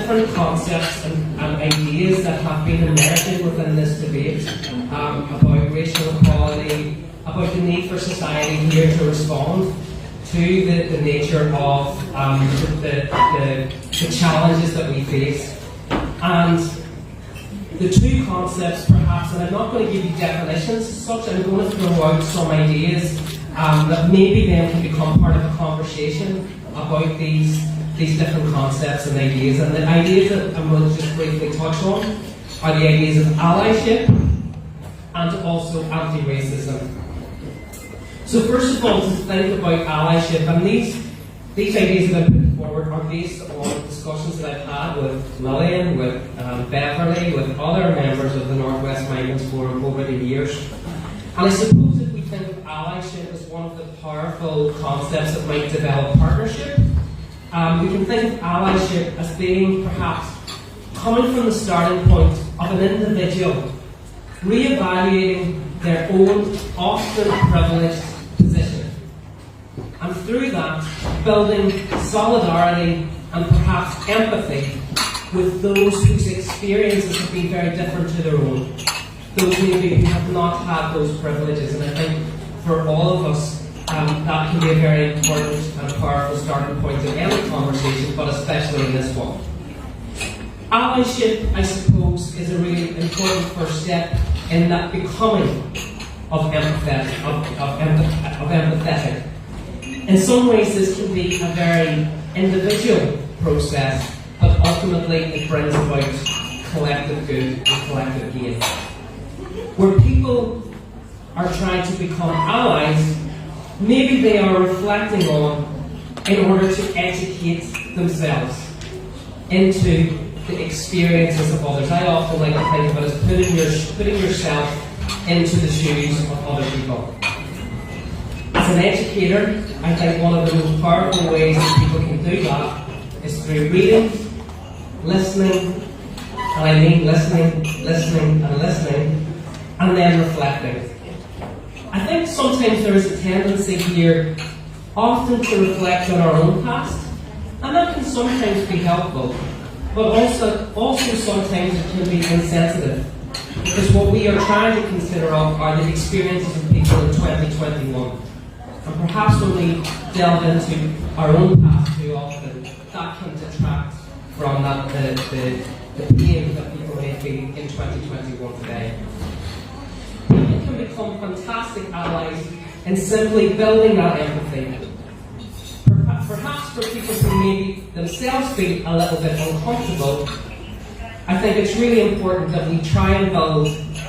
different concepts and ideas that have been emerging within this debate about racial equality, about the need for society here to respond to the nature of the challenges that we face. And the two concepts, perhaps, and I'm not going to give you definitions as such, I'm going to throw out some ideas that maybe then can become part of a conversation about these different concepts and ideas. And the ideas that I'm going to just briefly touch on are the ideas of allyship and also anti-racism. So first of all, to think about allyship, and these ideas that I've put forward are based on discussions that I've had with Lillian, with Beverly, with other members of the Northwest Migrants Forum over the years. And I suppose if we think of allyship as one of the powerful concepts that might develop partnership, we can think of allyship as being perhaps coming from the starting point of an individual re-evaluating their own often privileged position, and through that building solidarity and perhaps empathy with those whose experiences have been very different to their own, those maybe who have not had those privileges. And I think for all of us that can be a very important and powerful starting point in any conversation, but especially in this one. Allyship, I suppose, is a really important first step in that becoming of empathetic. In some ways, this can be a very individual process, but ultimately it brings about collective good and collective gain. Where people are trying to become allies, maybe they are reflecting on in order to educate themselves into the experiences of others. I often like to think of it as putting yourself into the shoes of other people. As an educator, I think one of the most powerful ways that people can do that is through reading, listening, and I mean listening, and then reflecting. I think sometimes there is a tendency here often to reflect on our own past, and that can sometimes be helpful, but also sometimes it can be insensitive, because what we are trying to consider are the experiences of people in 2021. And perhaps when we delve into our own past too often, that can detract from the pain that people may feel in 2021 today. People can become fantastic allies in simply building that empathy. Perhaps for people who maybe themselves feel a little bit uncomfortable, I think it's really important that we try and build,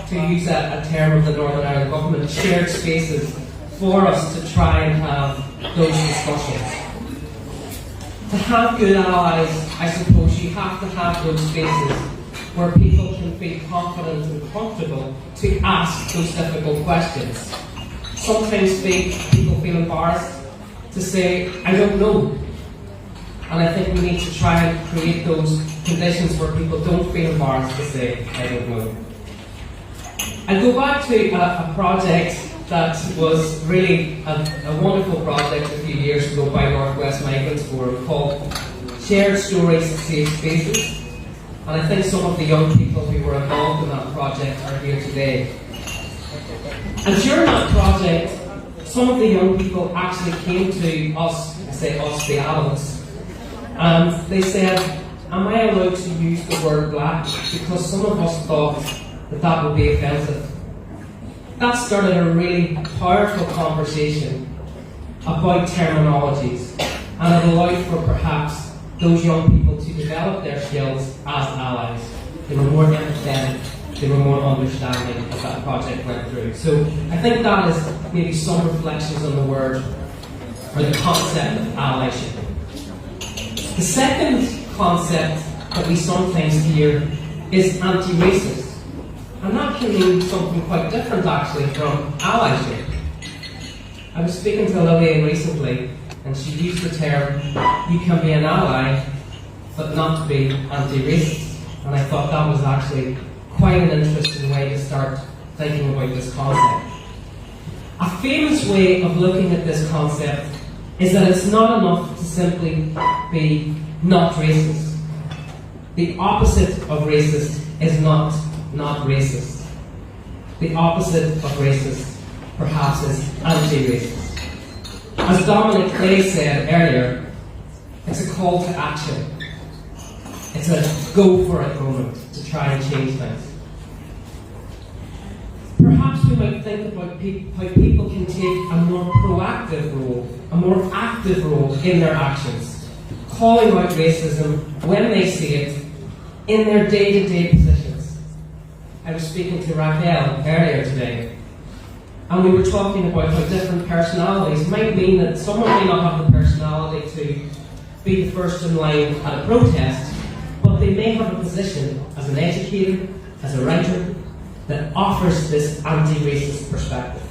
to use a term of the Northern Ireland Government, shared spaces for us to try and have those discussions. To have good allies, I suppose you have to have those spaces where people can feel confident and comfortable to ask those difficult questions. Sometimes people feel embarrassed to say, I don't know. And I think we need to try and create those conditions where people don't feel embarrassed to say, I don't know. I go back to a project that was really a wonderful project a few years ago by Northwest Migrants Forum called Shared Stories, Safe Spaces. And I think some of the young people who were involved in that project are here today. And during that project, some of the young people actually came to us, I say us, the adults, and they said, am I allowed to use the word black? Because some of us thought that would be offensive. That started a really powerful conversation about terminologies, and it allowed for perhaps those young people to develop their skills as allies. They were more empathetic, they were more understanding as that project went through. So I think that is maybe some reflections on the word, or the concept of allyship. The second concept that we sometimes hear is anti-racist. And that can mean something quite different actually from allyship. I was speaking to Lillian recently, and she used the term, you can be an ally, but not be anti-racist. And I thought that was actually quite an interesting way to start thinking about this concept. A famous way of looking at this concept is that it's not enough to simply be not racist. the opposite of racist is not racist. The opposite of racist, perhaps, is anti-racist. As Dominic Clay said earlier, it's a call to action. It's a go for it moment to try and change things. Perhaps we might think about how people can take a more proactive role, a more active role in their actions, calling out racism when they see it in their day-to-day positions. I was speaking to Raquel earlier today, and we were talking about how different personalities might mean that someone may not have the personality to be the first in line at a protest, but they may have a position as an educator, as a writer, that offers this anti-racist perspective.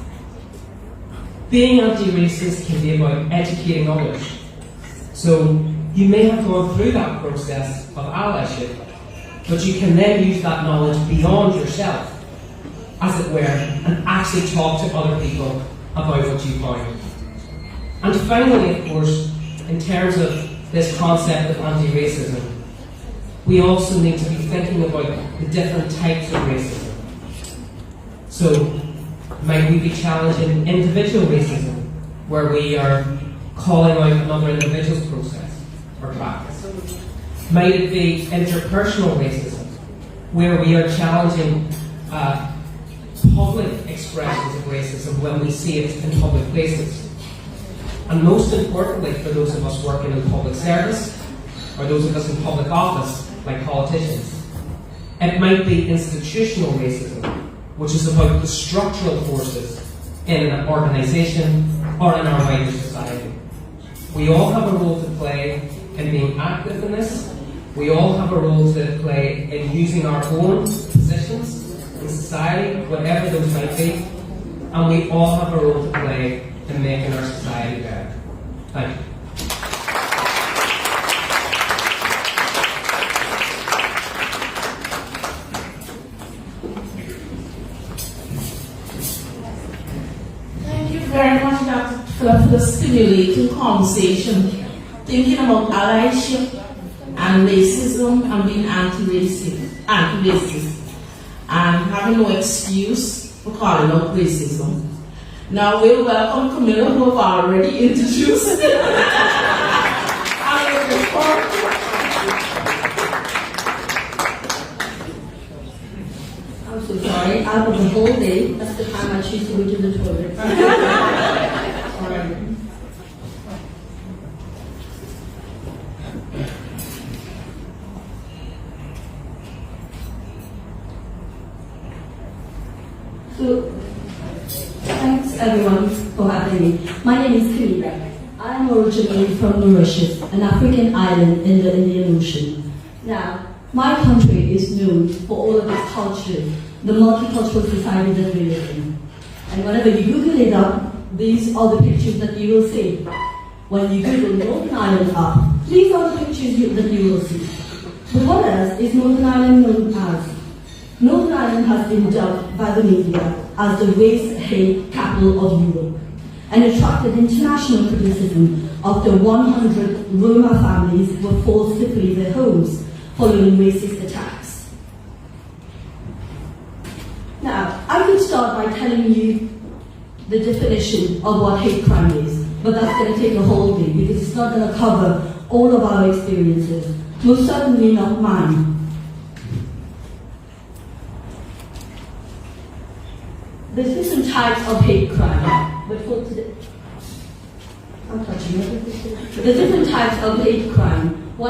Being anti-racist can be about educating others. So you may have gone through that process of allyship, but you can then use that knowledge beyond yourself, as it were, and actually talk to other people about what you find. And finally, of course, in terms of this concept of anti-racism, we also need to be thinking about the different types of racism. So, might we be challenging individual racism, where we are calling out another individual's process or practice? Might it be interpersonal racism, where we are challenging public expressions of racism when we see it in public places? And most importantly, for those of us working in public service, or those of us in public office, like politicians, it might be institutional racism, which is about the structural forces in an organisation or in our wider society. We all have a role to play in being active in this. We all have a role to play in using our own positions in society, whatever those might be, and we all have a role to play in making our society better. Thank you. Very much, Dr. Philip, for the stimulating conversation, thinking about allyship and racism and being anti-racist, and having no excuse for calling out racism. Now we'll welcome Camilla, who I've already introduced. I'm looking forward to it. I'm so sorry, out of the whole day, that's the time I choose to go to the toilet. All right. So, thanks everyone for having me. My name is Camilla. I am originally from Mauritius, an African island in the Indian Ocean. Now, my country is known for all of its culture, the multicultural society that we live in. And whenever you Google it up, these are the pictures that you will see. When you Google Northern Ireland up, these are the pictures that you will see. But what else is Northern Ireland known as? Northern Ireland has been dubbed by the media as the race-hate capital of Europe and attracted international criticism after 100 Roma families were forced to flee their homes following racist attacks. Now, I could start by telling you the definition of what hate crime is, but that's going to take a whole day because it's not going to cover all of our experiences, most certainly not mine. There's different types of hate crime, but for today, I'm touching it. There's different types of hate crime. I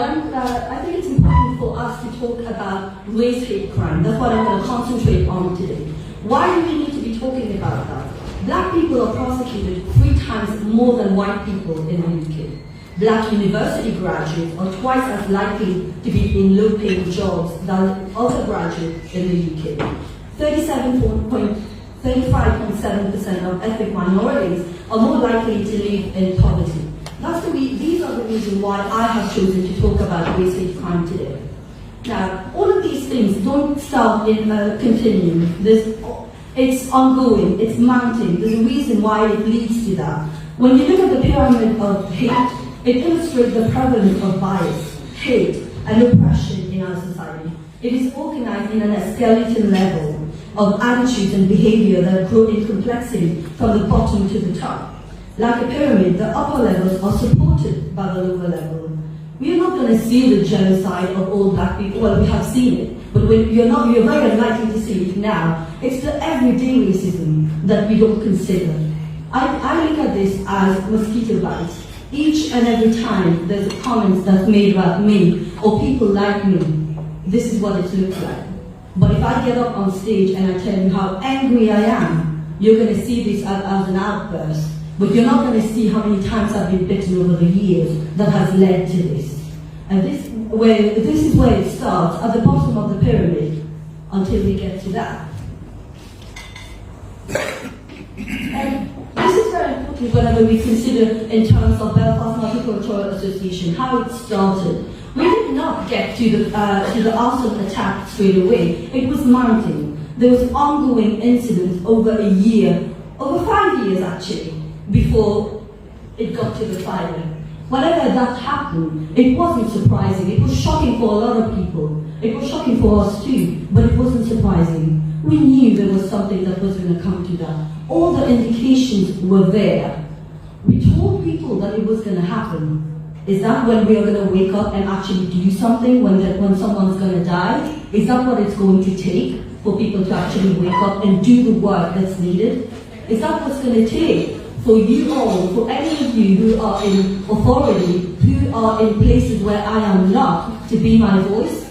think it's important for us to talk about race hate crime. That's what I'm going to concentrate on today. Why do we need to be talking about that? Black people are prosecuted 3 times more than white people in the UK. Black university graduates are twice as likely to be in low-paying jobs than other graduates in the UK. 35.7% of ethnic minorities are more likely to live in poverty. These are the reasons why I have chosen to talk about race hate crime today. Now, all of these things don't start in a continuum. It's ongoing, it's mounting. There's a reason why it leads to that. When you look at the pyramid of hate, it illustrates the prevalence of bias, hate, and oppression in our society. society. It is organized in an skeleton level of attitudes and behavior that grow in complexity from the bottom to the top. Like a pyramid, the upper levels are supported by the lower level. We are not going to see the genocide of all black people. Well, we have seen it, but you're very unlikely to see it now. It's the everyday racism that we don't consider. I look at this as mosquito bites. Each and every time there's a comment that's made about me or people like me, this is what it looks like. But if I get up on stage and I tell you how angry I am, you're going to see this as an outburst. But you're not going to see how many times I've been bitten over the years that has led to this. And this is where it starts, at the bottom of the pyramid, until we get to that. And this is very important whenever we consider in terms of Belfast Multicultural Association, how it started. We did not get to the arson attack straight away. It was mounting. There was ongoing incidents over a year, over 5 years actually, before it got to the fire. Whenever that happened, it wasn't surprising. It was shocking for a lot of people. It was shocking for us too, but it wasn't surprising. We knew there was something that was going to come to that. All the indications were there. We told people that it was going to happen. Is that when we are going to wake up and actually do something when someone's going to die? Is that what it's going to take for people to actually wake up and do the work that's needed? Is that what's going to take for you all, for any of you who are in authority, who are in places where I am not, to be my voice?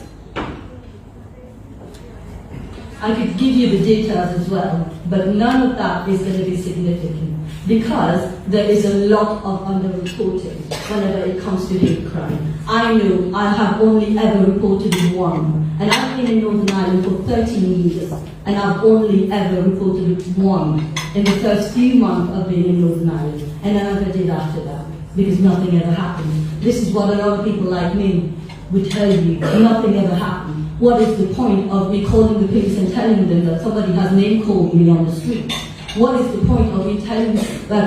I could give you the details as well, but none of that is going to be significant because there is a lot of underreporting whenever it comes to hate crime. I know I have only ever reported one, and I've been in Northern Ireland for 13 years, and I've only ever reported one in the first few months of being in Northern Ireland, and I never did after that, because nothing ever happened. This is what a lot of people like me would tell you, nothing ever happened. What is the point of me calling the police and telling them that somebody has name-called me on the street? What is the point of me telling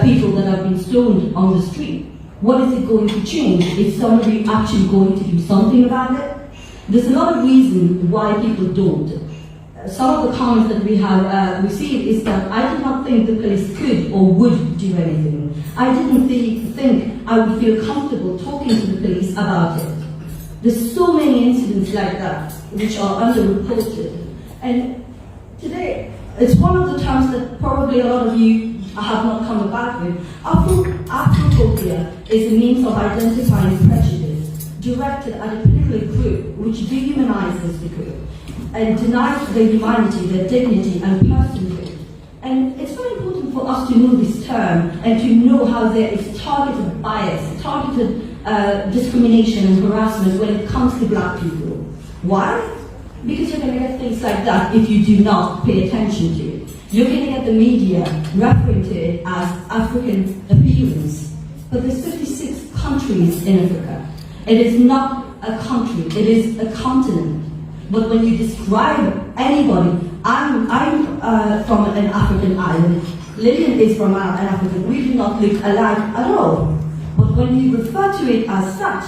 people that I've been stoned on the street? What is it going to change? Is somebody actually going to do something about it? There's a lot of reasons why people don't. Some of the comments that we have received is that I did not think the police could or would do anything. I didn't think I would feel comfortable talking to the police about it. There's so many incidents like that which are underreported. And today, it's one of the terms that probably a lot of you have not come back with. Afrophobia is a means of identifying prejudice directed at a particular group which dehumanizes the group and denies their humanity, their dignity and personhood. And it's very important for us to know this term and to know how there is targeted bias, targeted discrimination and harassment when it comes to black people. Why? Because you're going to get things like that if you do not pay attention to it. You're going to get the media referring to it as African appearance. But there's 56 countries in Africa. It is not a country, it is a continent. But when you describe anybody, I'm from an African island, Lillian is from an African, we do not look alike at all. But when you refer to it as such,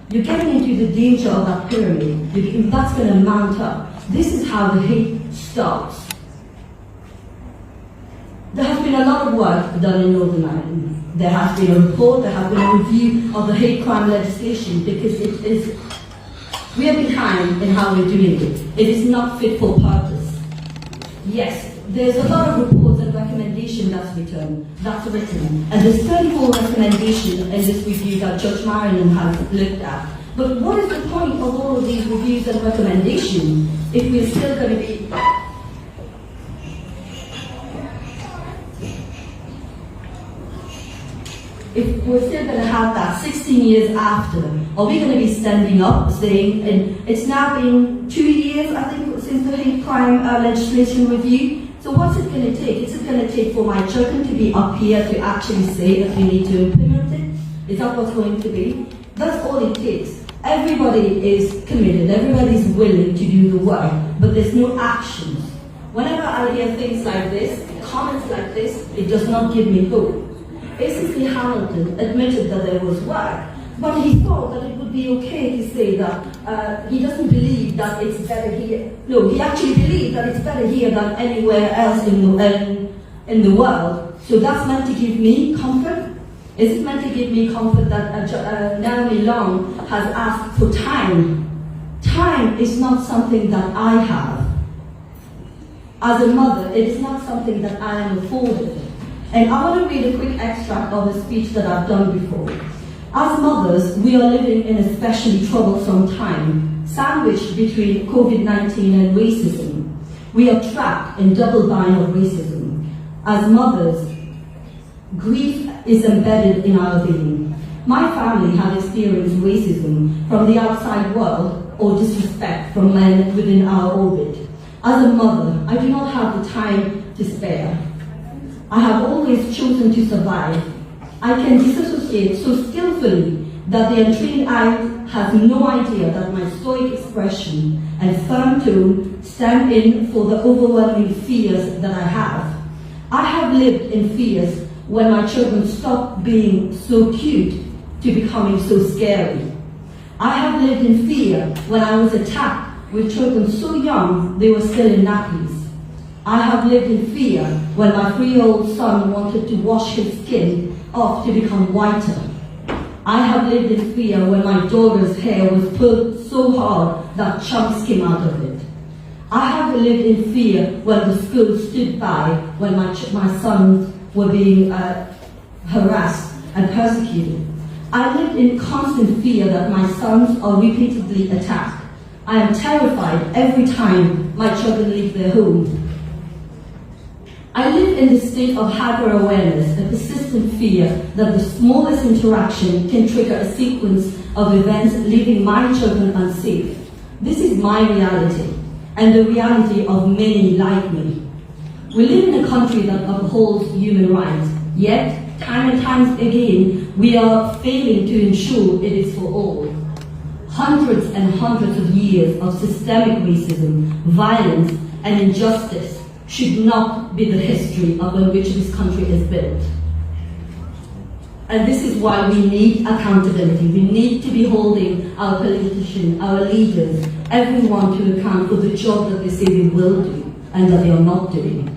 you're getting into the danger of that pyramid. That's going to mount up. This is how the hate starts. There has been a lot of work done in Northern Ireland. There has been a report, there has been a review of the hate crime legislation because we are behind in how we're doing it. It is not fit for purpose. Yes, there's a lot of reports and recommendations that's written, and there's 34 recommendations in this review that Judge Marion has looked at. But what is the point of all of these reviews and recommendations if we're still going to be if we're still going to have that 16 years after? Are we going to be standing up saying, and it's now been 2 years, I think, since the hate crime legislation review? So what's it going to take? Is it going to take for my children to be up here to actually say that we need to implement it? Is that what's going to be? That's all it takes. Everybody is committed, everybody's willing to do the work, but there's no actions. Whenever I hear things like this, comments like this, it does not give me hope. A.C.C. Hamilton admitted that there was work, but he thought that it would be okay to say that he doesn't believe that it's better here. No, he actually believes that it's better here than anywhere else in the world. So that's meant to give me comfort. Is it meant to give me comfort that Naomi Long has asked for time? Time is not something that I have. As a mother, it is not something that I am afforded. And I want to read a quick extract of a speech that I've done before. As mothers, we are living in especially troublesome time, sandwiched between COVID-19 and racism. We are trapped in double bind of racism. As mothers, grief is embedded in our being. My family have experienced racism from the outside world or disrespect from men within our orbit. As a mother, I do not have the time to spare. I have always chosen to survive. I can disassociate so skillfully that the untrained eye has no idea that my stoic expression and firm tone stand in for the overwhelming fears that I have. I have lived in fears when my children stopped being so cute to becoming so scary. I have lived in fear when I was attacked with children so young they were still in nappies. I have lived in fear when my 3-year-old son wanted to wash his skin off to become whiter. I have lived in fear when my daughter's hair was pulled so hard that chunks came out of it. I have lived in fear when the school stood by when my sons were being harassed and persecuted. I lived in constant fear that my sons are repeatedly attacked. I am terrified every time my children leave their home. I live in the state of hyper-awareness, a persistent fear that the smallest interaction can trigger a sequence of events leaving my children unsafe. This is my reality, and the reality of many like me. We live in a country that upholds human rights, yet, time and time again, we are failing to ensure it is for all. Hundreds and hundreds of years of systemic racism, violence, and injustice should not be the history upon which this country is built. And this is why we need accountability. We need to be holding our politicians, our leaders, everyone to account for the job that they say they will do and that they are not doing.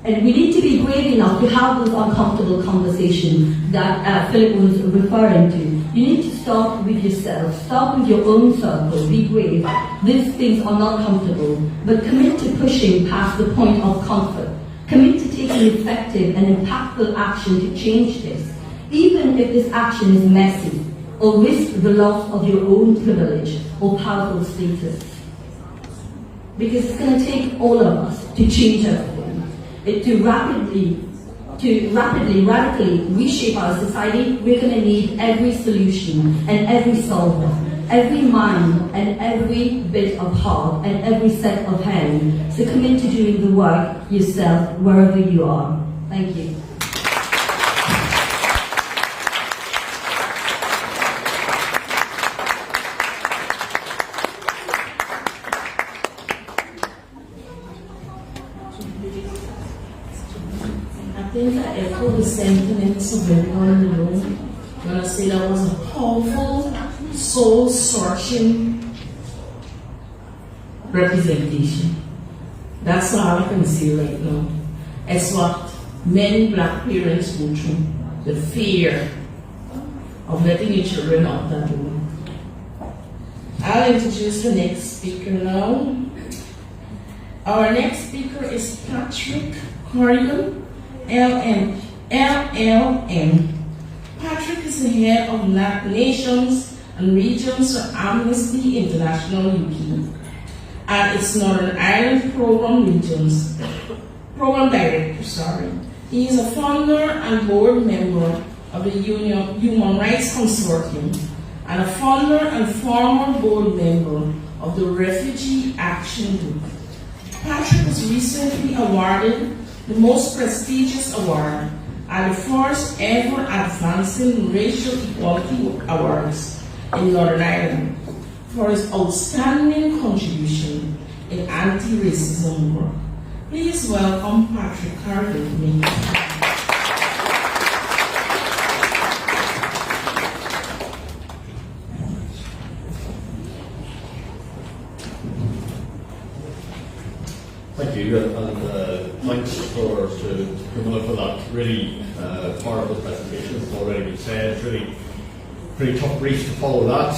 And we need to be brave enough to have those uncomfortable conversations that Philip was referring to. You need to start with yourself, start with your own circle, be brave. These things are not comfortable, but commit to pushing past the point of comfort. Commit to taking effective and impactful action to change this, even if this action is messy, or risk the loss of your own privilege or powerful status. Because it's going to take all of us to change everything. To rapidly, radically reshape our society, we're going to need every solution and every solver, every mind and every bit of heart and every set of hands. So commit to doing the work yourself wherever you are. Thank you. I think I echo the sentiments of everyone in the room when I say that was a powerful, soul-searching representation. That's all I can see right now. It's what many black parents go through, the fear of letting your children out that door. I'll introduce the next speaker now. Our next speaker is Patrick Corrigan, LLM. Patrick is the head of Nations and Regions for Amnesty International UK and its Northern Ireland Program Director. He is a founder and board member of the Human Rights Consortium and a founder and former board member of the Refugee Action Group. Patrick was recently awarded the most prestigious award at the first ever Advancing Racial Equality Awards in Northern Ireland for his outstanding contribution in anti-racism work. Please welcome Patrick Corrigan. Thank you, and thanks to Camilla for that really powerful presentation. It's already been said, it's really pretty tough brief to follow that.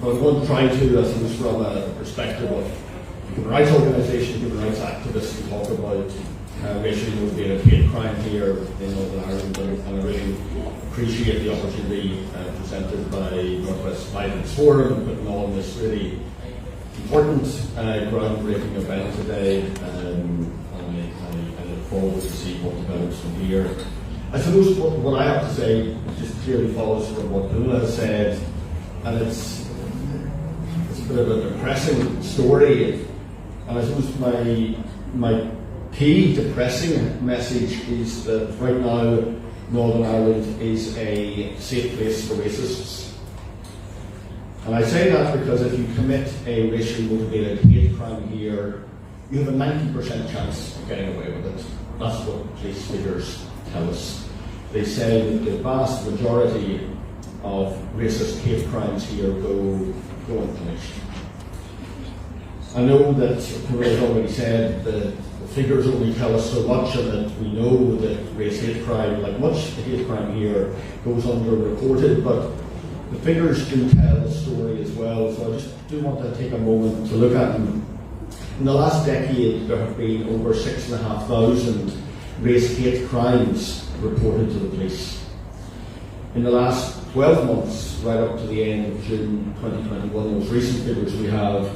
But I want to try to, I suppose, from a perspective of human rights organisations, human rights activists, to talk about racially motivated hate crime here in Northern Ireland, and I really appreciate the opportunity presented by Northwest Violence Forum and putting on this really important groundbreaking event today, and I look forward to see what develops from here. I suppose what I have to say just clearly follows from what Camilla has said, and it's a bit of a depressing story, and I suppose my key depressing message is that right now Northern Ireland is a safe place for racists. And I say that because if you commit a racially motivated hate crime here, you have a 90% chance of getting away with it. That's what police figures tell us. They say that the vast majority of racist hate crimes here go unpunished. I know that Camilla has already said that the figures only tell us so much, and that we know that race hate crime, like much hate crime here, goes underreported, but the figures do tell a story as well, so I just do want to take a moment to look at them. In the last decade, there have been over 6,500 race hate crimes reported to the police. In the last 12 months, right up to the end of June 2021, those recent figures we have,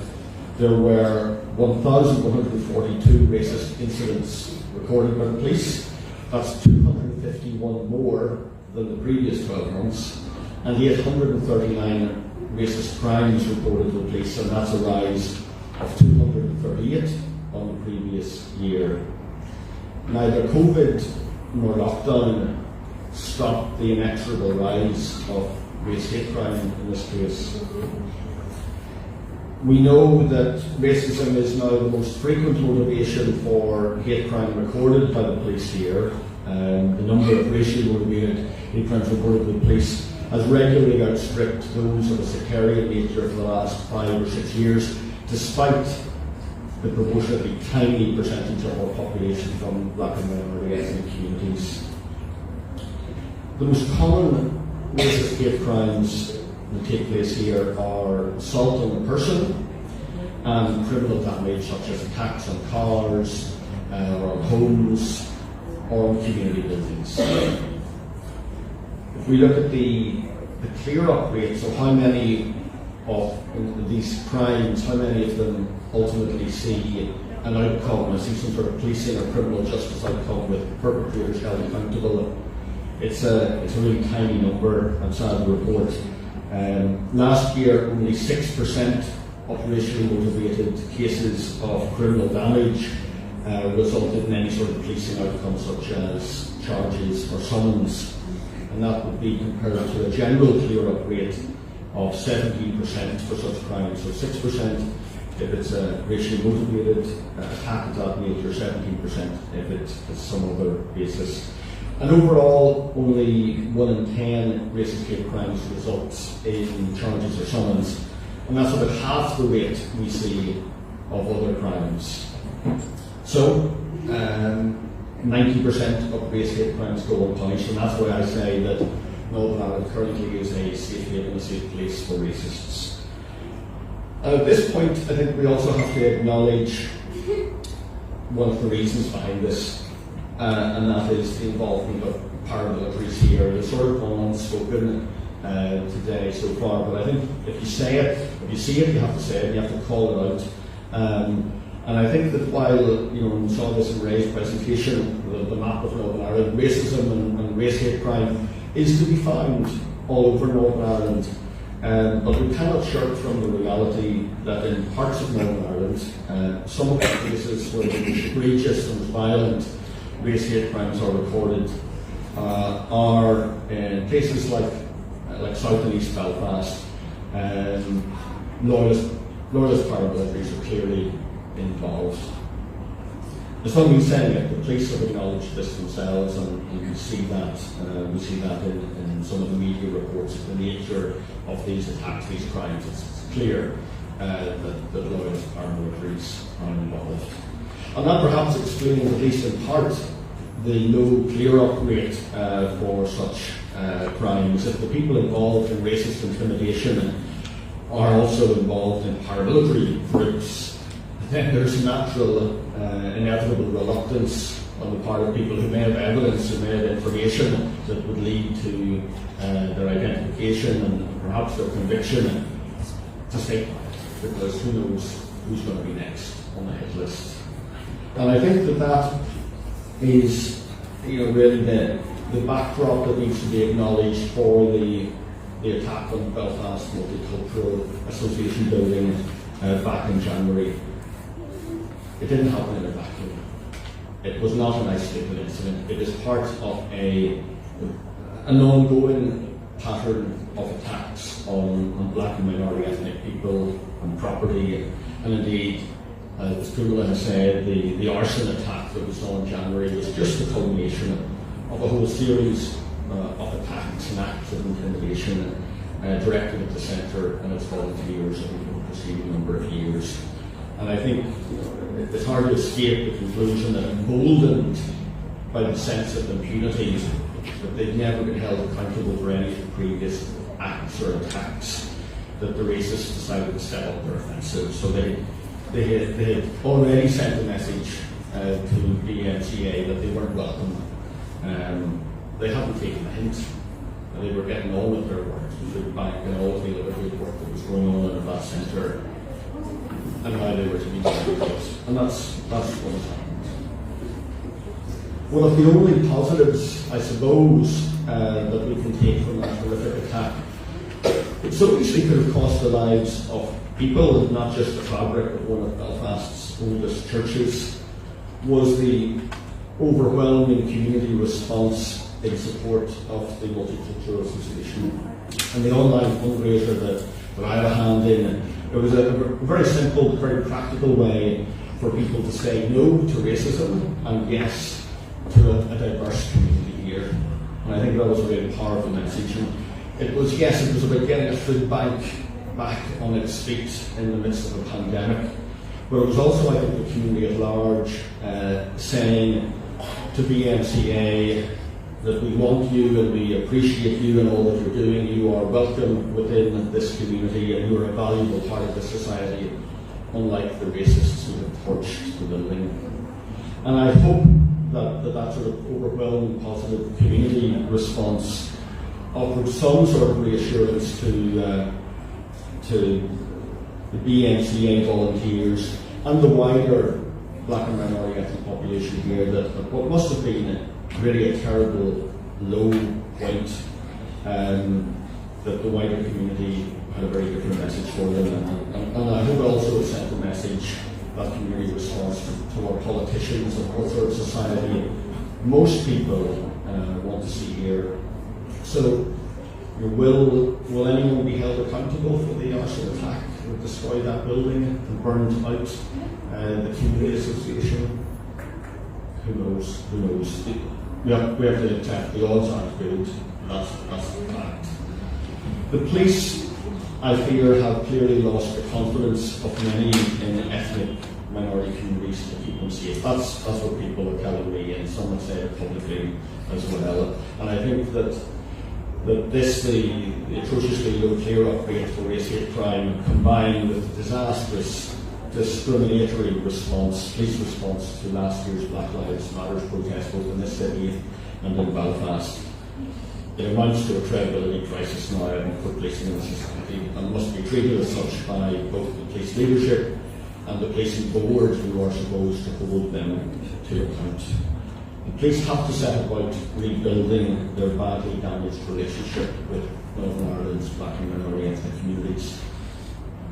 there were 1,142 racist incidents recorded by the police. That's 251 more than the previous 12 months. And 839 racist crimes reported to the police, and that's a rise of 238 on the previous year. Neither COVID nor lockdown stopped the inexorable rise of race hate crime in this case. We know that racism is now the most frequent motivation for hate crime recorded by the police here. The number of racially motivated hate crimes reported to the police has regularly outstripped those of a sectarian nature for the last 5 or 6 years, despite the proportionately tiny percentage of our population from black and minority ethnic communities. The most common racist hate crimes that take place here are assault on the person and criminal damage such as attacks on cars or on homes or on community buildings. If we look at the clear-up rate, so how many of these crimes, how many of them ultimately see an outcome, and see some sort of policing or criminal justice outcome with perpetrators held accountable, it's a really tiny number, I'm sad to report. Last year, only 6% of racially motivated cases of criminal damage resulted in any sort of policing outcome, such as charges or summons. And that would be compared to a general clear-up rate of 17% for such crimes. So 6% if it's a racially motivated attack of that nature, 17% if it's some other basis. And overall, only 1 in 10 racist hate crimes results in charges or summons. And that's about half the rate we see of other crimes. So, 90% of race hate crimes go unpunished, and that's why I say that Northern Ireland currently is a safe haven, a safe place for racists. At this point, I think we also have to acknowledge one of the reasons behind this, and that is the involvement of paramilitaries here. They're sort of gone unspoken today so far, but I think if you say it, if you see it, you have to say it, you have to call it out. And I think that while, we saw this in Ray's presentation, the map of Northern Ireland, racism and race hate crime is to be found all over Northern Ireland. But we cannot shirk from the reality that in parts of Northern Ireland, some of the places where the most egregious and violent race hate crimes are recorded are in places like South and East Belfast. Loyalist paramilitaries are clearly involved. There's no means saying it. The police have acknowledged this themselves, and you can see that. We see that in some of the media reports of the nature of these attacks, these crimes. It's clear that loyalist paramilitaries are involved. And that perhaps explains, at least in part, the low clear-up rate for such crimes. If the people involved in racist intimidation are also involved in paramilitary groups, then there's natural, inevitable reluctance on the part of people who may have evidence, who may have information that would lead to their identification and perhaps their conviction to stay quiet, because who knows who's going to be next on the hit list. And I think that is, really the backdrop that needs to be acknowledged for the attack on Belfast Multicultural Association building back in January. It didn't happen in a vacuum. It was not an isolated incident. It is part of an ongoing pattern of attacks on black and minority ethnic people and property, and indeed, as Gula has said, the arson attack that we saw in January was just the culmination of a whole series of attacks and acts of intimidation directed at the centre and its volunteers over the preceding number of years. And I think it's hard to escape the conclusion that, emboldened by the sense of impunity, that they've never been held accountable for any of the previous acts or attacks, that the racists decided to step up their offensive. So they had already sent a message to the NCA that they weren't welcome. They hadn't taken a hint. They were getting on with their work, the food bank and all of the other good work that was going on in that centre, and how they were to be close. And that's what has happened. One of the only positives, I suppose, that we can take from that horrific attack, it so easily could have cost the lives of people, not just the fabric of one of Belfast's oldest churches, was the overwhelming community response in support of the Multicultural Association and the online fundraiser that I had a hand in. It was a very simple, very practical way for people to say no to racism and yes to a diverse community here. And I think that was a really powerful message. And it was about getting a food bank back on its feet in the midst of a pandemic. But it was also, I think, the community at large saying to BMCA that we want you and we appreciate you and all that you're doing. You are welcome within this community and you are a valuable part of the society, unlike the racists who have torched the building. And I hope that sort of overwhelming positive community response offered some sort of reassurance to the BMCA volunteers and the wider black and minority ethnic population here that what must have been really a terrible low point, that the wider community had a very different message for them. And I hope also it sent a message, that community response to our politicians and all sorts of society. Most people want to see here. So, will anyone be held accountable for the arson attack that destroyed that building and burned out the community association? Who knows? We have to accept the odds aren't good. That's the fact. The police, I fear, have clearly lost the confidence of many in ethnic minority communities to keep them safe. That's what people are telling me, and some have said it publicly as well. And I think that the atrociously low clear-up rate for race hate crime, combined with the disastrous discriminatory police response to last year's Black Lives Matter protest both in this city and in Belfast, it amounts to a credibility crisis now for policing in society and must be treated as such by both the police leadership and the policing board, who are supposed to hold them to account. The police have to set about rebuilding their badly damaged relationship with Northern Ireland's black and minority ethnic communities.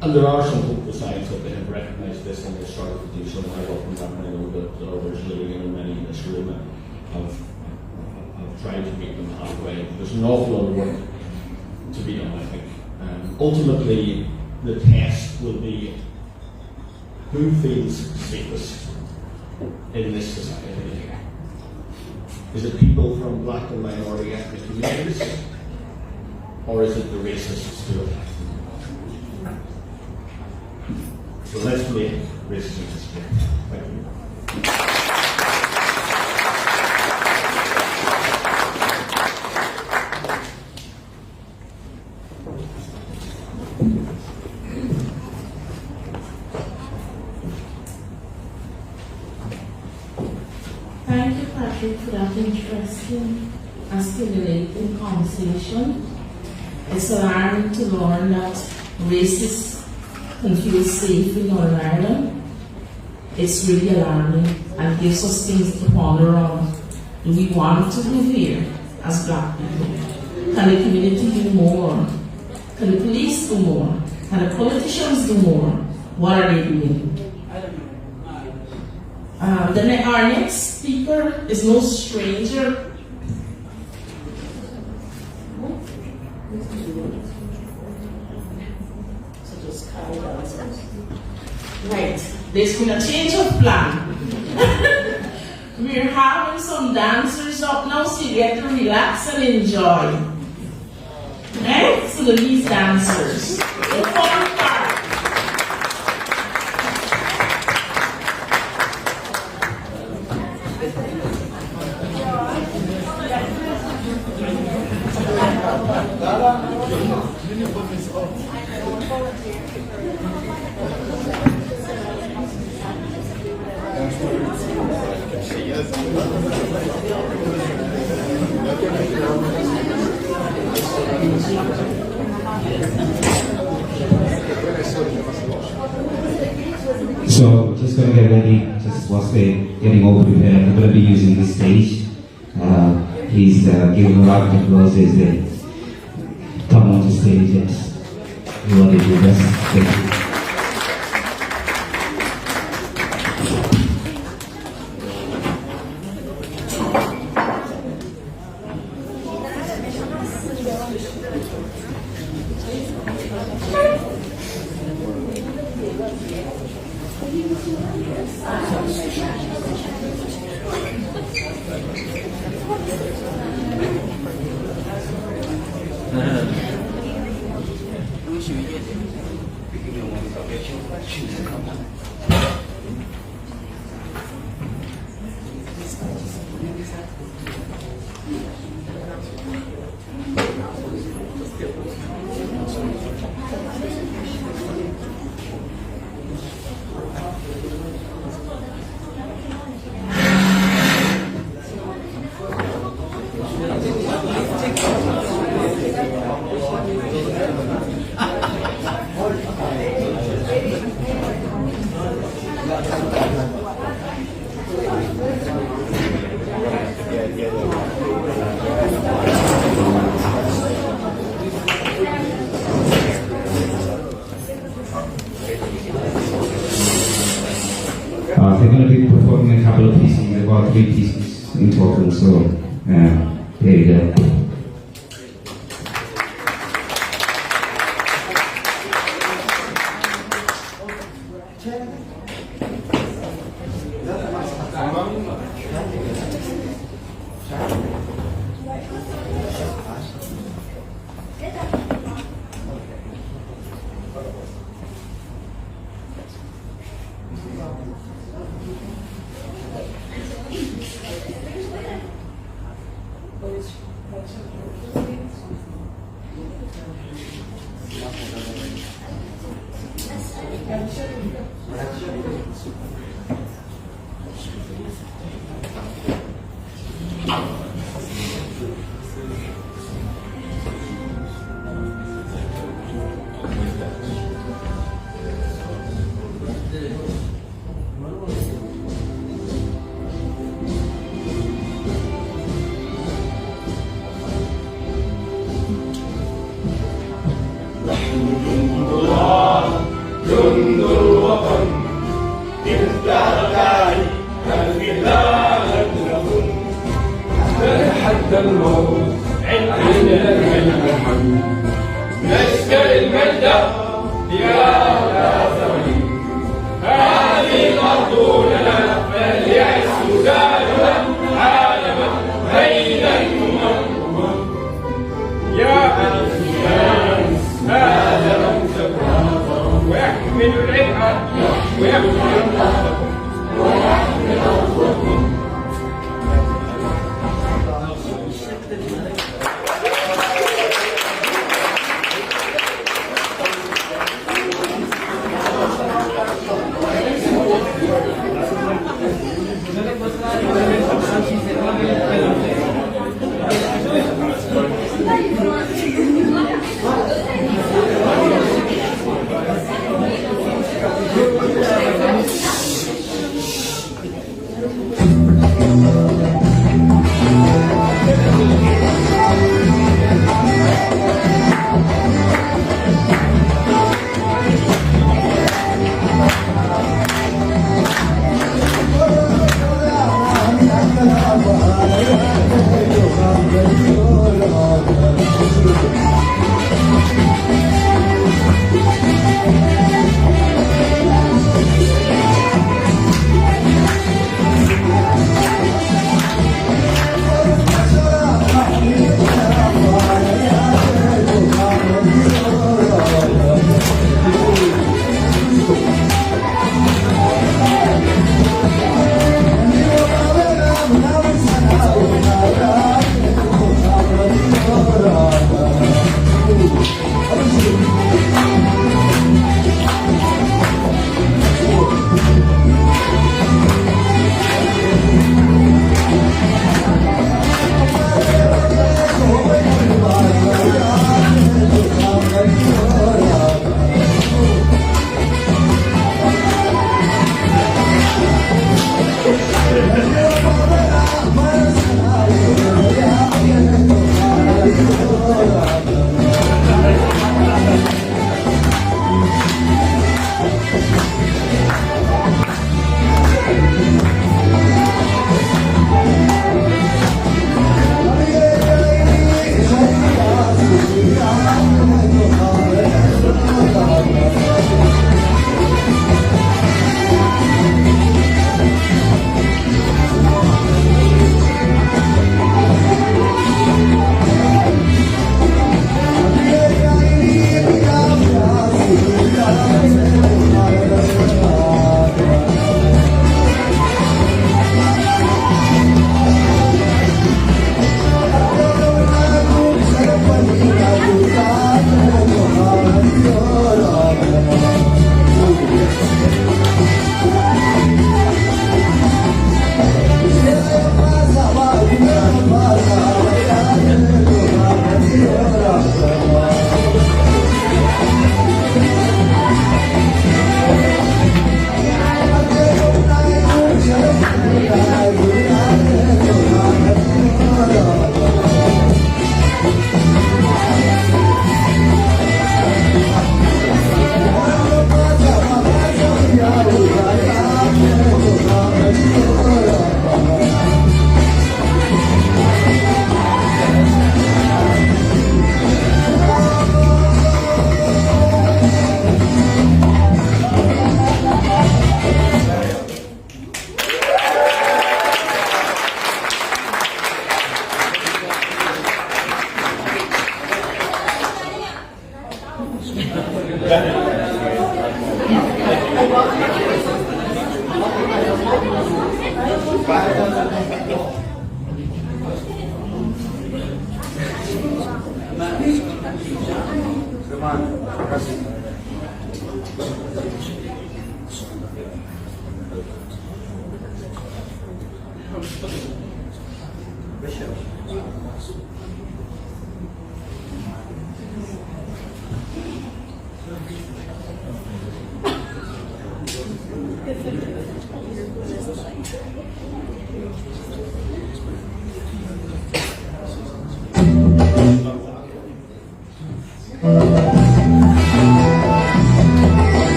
And there are some hopeful signs that they have recognised this and they've started to do so. I welcome that, and I know that others living in many in this room have tried to meet them halfway. There's an awful lot of work to be done, I think. Ultimately, the test will be who feels safest in this society. Is it people from black and minority ethnic communities, or is it the racists who attack them? So let's make racism disappear. Thank you. Thank you, Patrick, for that interesting and stimulating conversation. It's alarming to learn that racists can feel safe in Northern Ireland. It's really alarming and gives us things to ponder on. Do we want to live here as Black people? Can the community do more? Can the police do more? Can the politicians do more? What are they doing? Our next speaker is no stranger. So just carry on. Right, there's been a change of plan. We're having some dancers up now, so you get to relax and enjoy. Right? So these dancers. The fun part. So just going to get ready, just whilst they're getting all prepared, I'm going to be using the stage. Please give them a round of applause as they come onto stage and do what they do best. Thank you. They're going to be performing a couple of pieces, about 3 pieces in total, so there you go. ويحمل العبء ويحمل القصر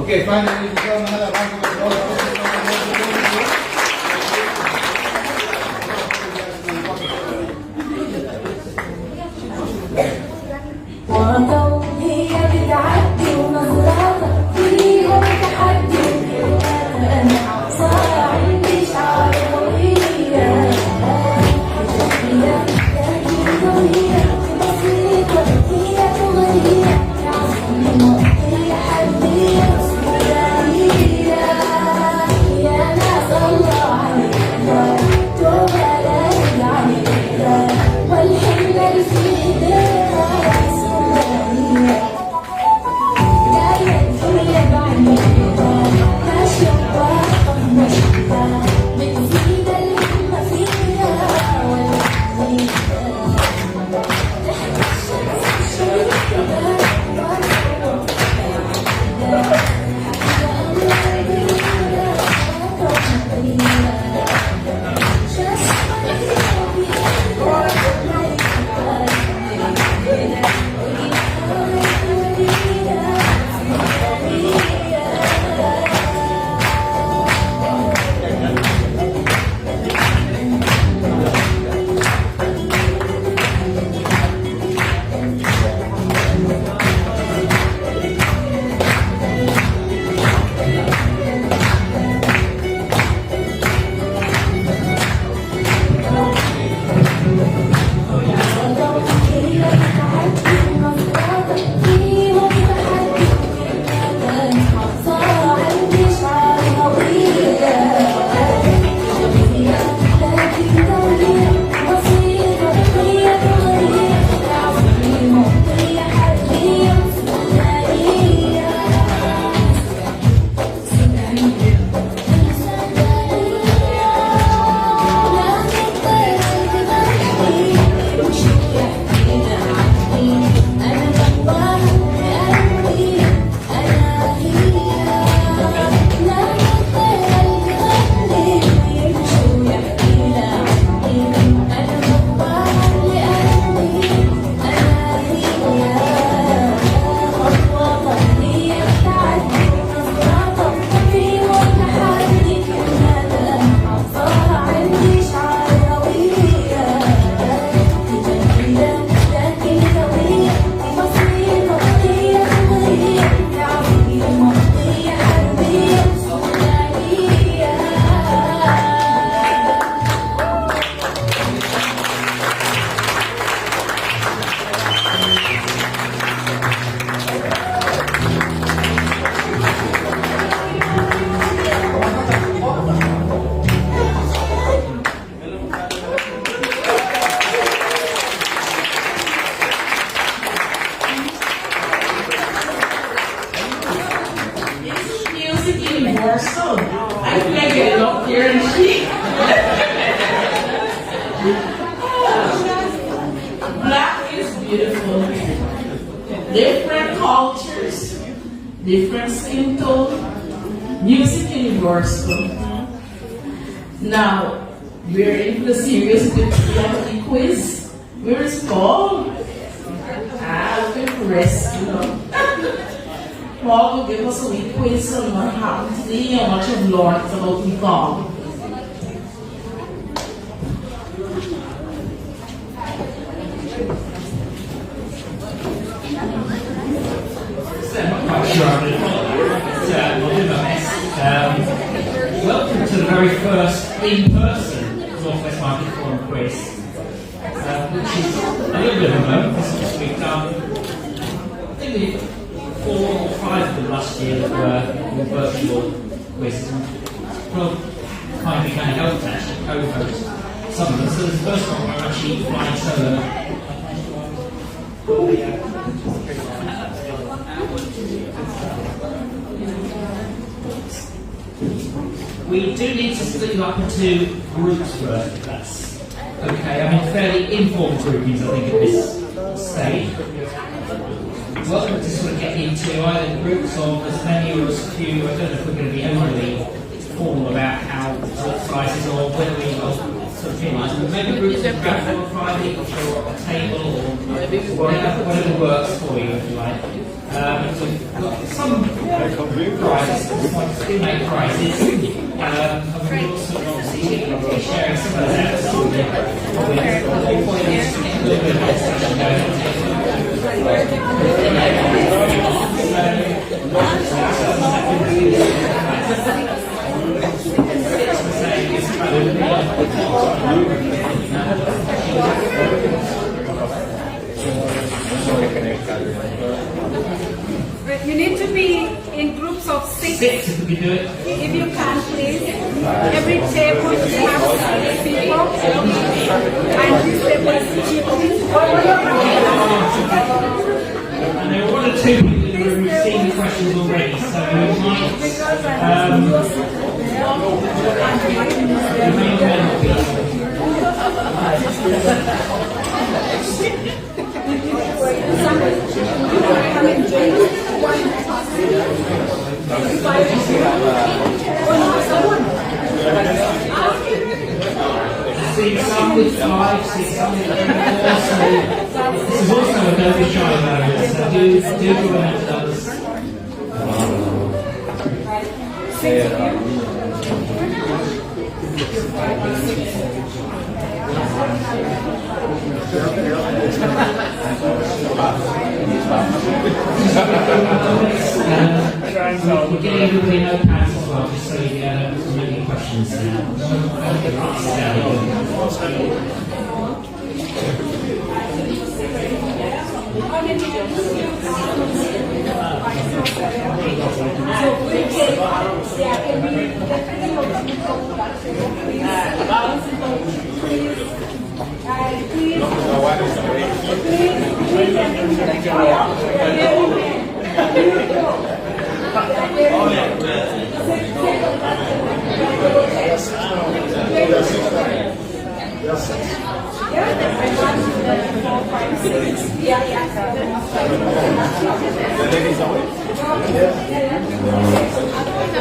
Okay, finally, ladies and gentlemen, another round of applause. ورقة هي بتعدي ونظراتها فيها تحدي أنا صار عندي شعر قوية جميلة لكن قوية بسيطة هي تغنية تعصمي هي حدية سودانية يا ناس الله عليها توبة لا عليها والحمل في ايديها I feel like getting up here and she. Black is beautiful. different cultures, different skin tone, music universal. Now, we're in the serious the quiz. Where is Paul? Ah, good rest, you know. Paul will give us a wee quiz on what happened today and what you've learned about the God. Welcome to the very first in-person Northwest Market Forum quiz, which is a little bit of a moment because we've done, I think 4 or 5 of them last year that were virtual quizzes. Well, kindly kind of helped actually co-host some of them. So the first one we're actually flying solo. We do need to split you up into groups first, if that's okay. I mean, fairly informal groupings, I think, at this stage. Welcome to sort of get into either groups of as many or as few. I don't know if we're going to be overly formal about how what sizes or whether we will sort of finalise. Maybe groups of about 4 or 5 each or a table or whatever works for you, if you like. We've got some prizes, teammate prizes, and we'll also obviously be sharing some of those out. So the whole point is to get a little bit of discussion You need to be in groups of 6. 6 if we can do it. If you can, please. Every table should have 6 people. And this table is cheap. And there are 1 or 2 people in the room who've seen the questions already, so you might not see some with 5, see some with 4, so this is also a don't be shy moment, so do join out with others. We're getting everybody notepads as well, just so you don't have any questions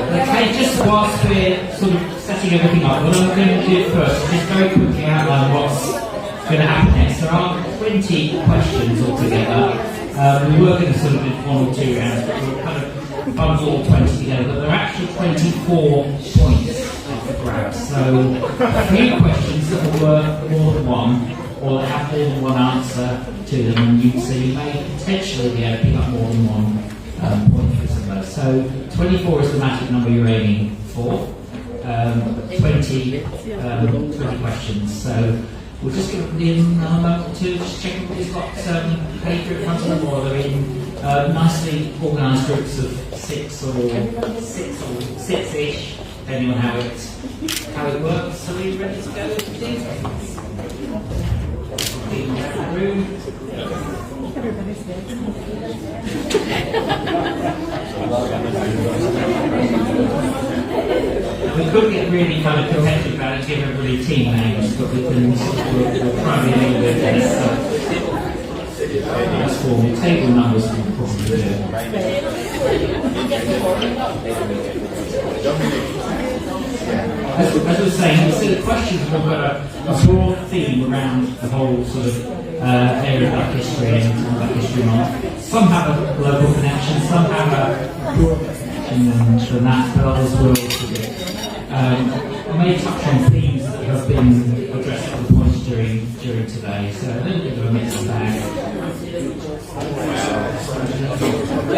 Okay, just whilst we're sort of setting everything up, what I'm going to do first is just very quickly outline what's going to happen next. There are 20 questions altogether. We were going to sort of do 1 or 2 rounds, but we'll kind of bundle all 20 together. But there are actually 24 points up for grabs. So a few questions that will work more than one, or that have more than one answer to them, and so you may potentially be able to pick up more than one point for some of those. So 24 is the magic number you're aiming for. 20 questions. So we'll just give it in a moment or two, just check everybody's got paper in front of them, or they're in nicely organised groups of 6 or 6-ish, depending on how it works. So are you ready to go, Steve? Room. Everybody's there. We could get really kind of competitive about it, give everybody team names, but we can we'll try and be a little bit better. That's formal. Table numbers can probably do it. As I was saying, so the questions have got a broad theme around the whole sort of area of Black History and Black History Month. Some have a local connection, some have a broader connection than that, but others will also do. I may touch on themes that have been addressed at the points during today, so a little bit of a mixed bag.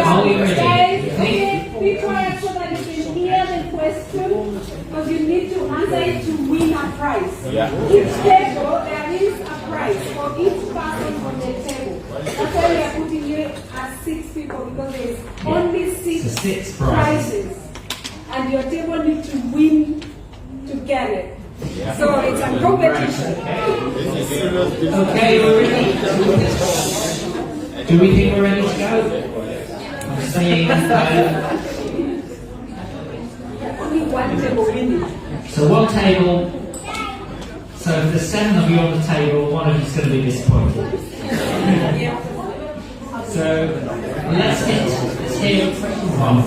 Are we ready? Okay, be quiet so that you can hear the question, because you need to answer it to win a prize. Each table, there is a prize for each person on the table. That's why we are putting you as 6 people, because there is only six Six prizes. And your table needs to win to get it. So it's a competition. Okay, we're ready. Do we think we're ready to go? I'm saying, Only one table winning. so one table. So if there's 7 of you on the table, one of you's going to be disappointed. So let's hear question 1.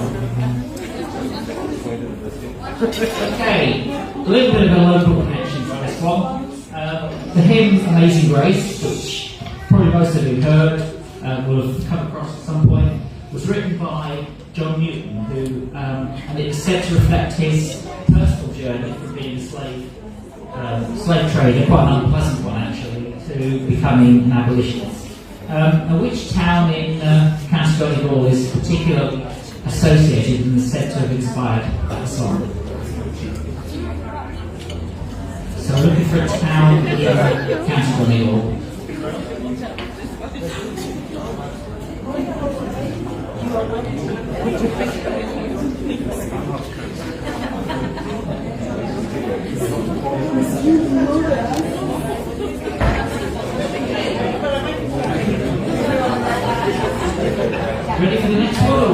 Okay, a little bit of a local connection for this one. The hymn Amazing Grace, which probably most of you heard, will have come across at some point, was written by John Newton, who, and it was said to reflect his personal journey from being a slave trader, quite an unpleasant one actually, to becoming an abolitionist. And which town in County Donegal is particularly associated and said to have inspired that song? So we're looking for a town in County Donegal. Ready for the next one, or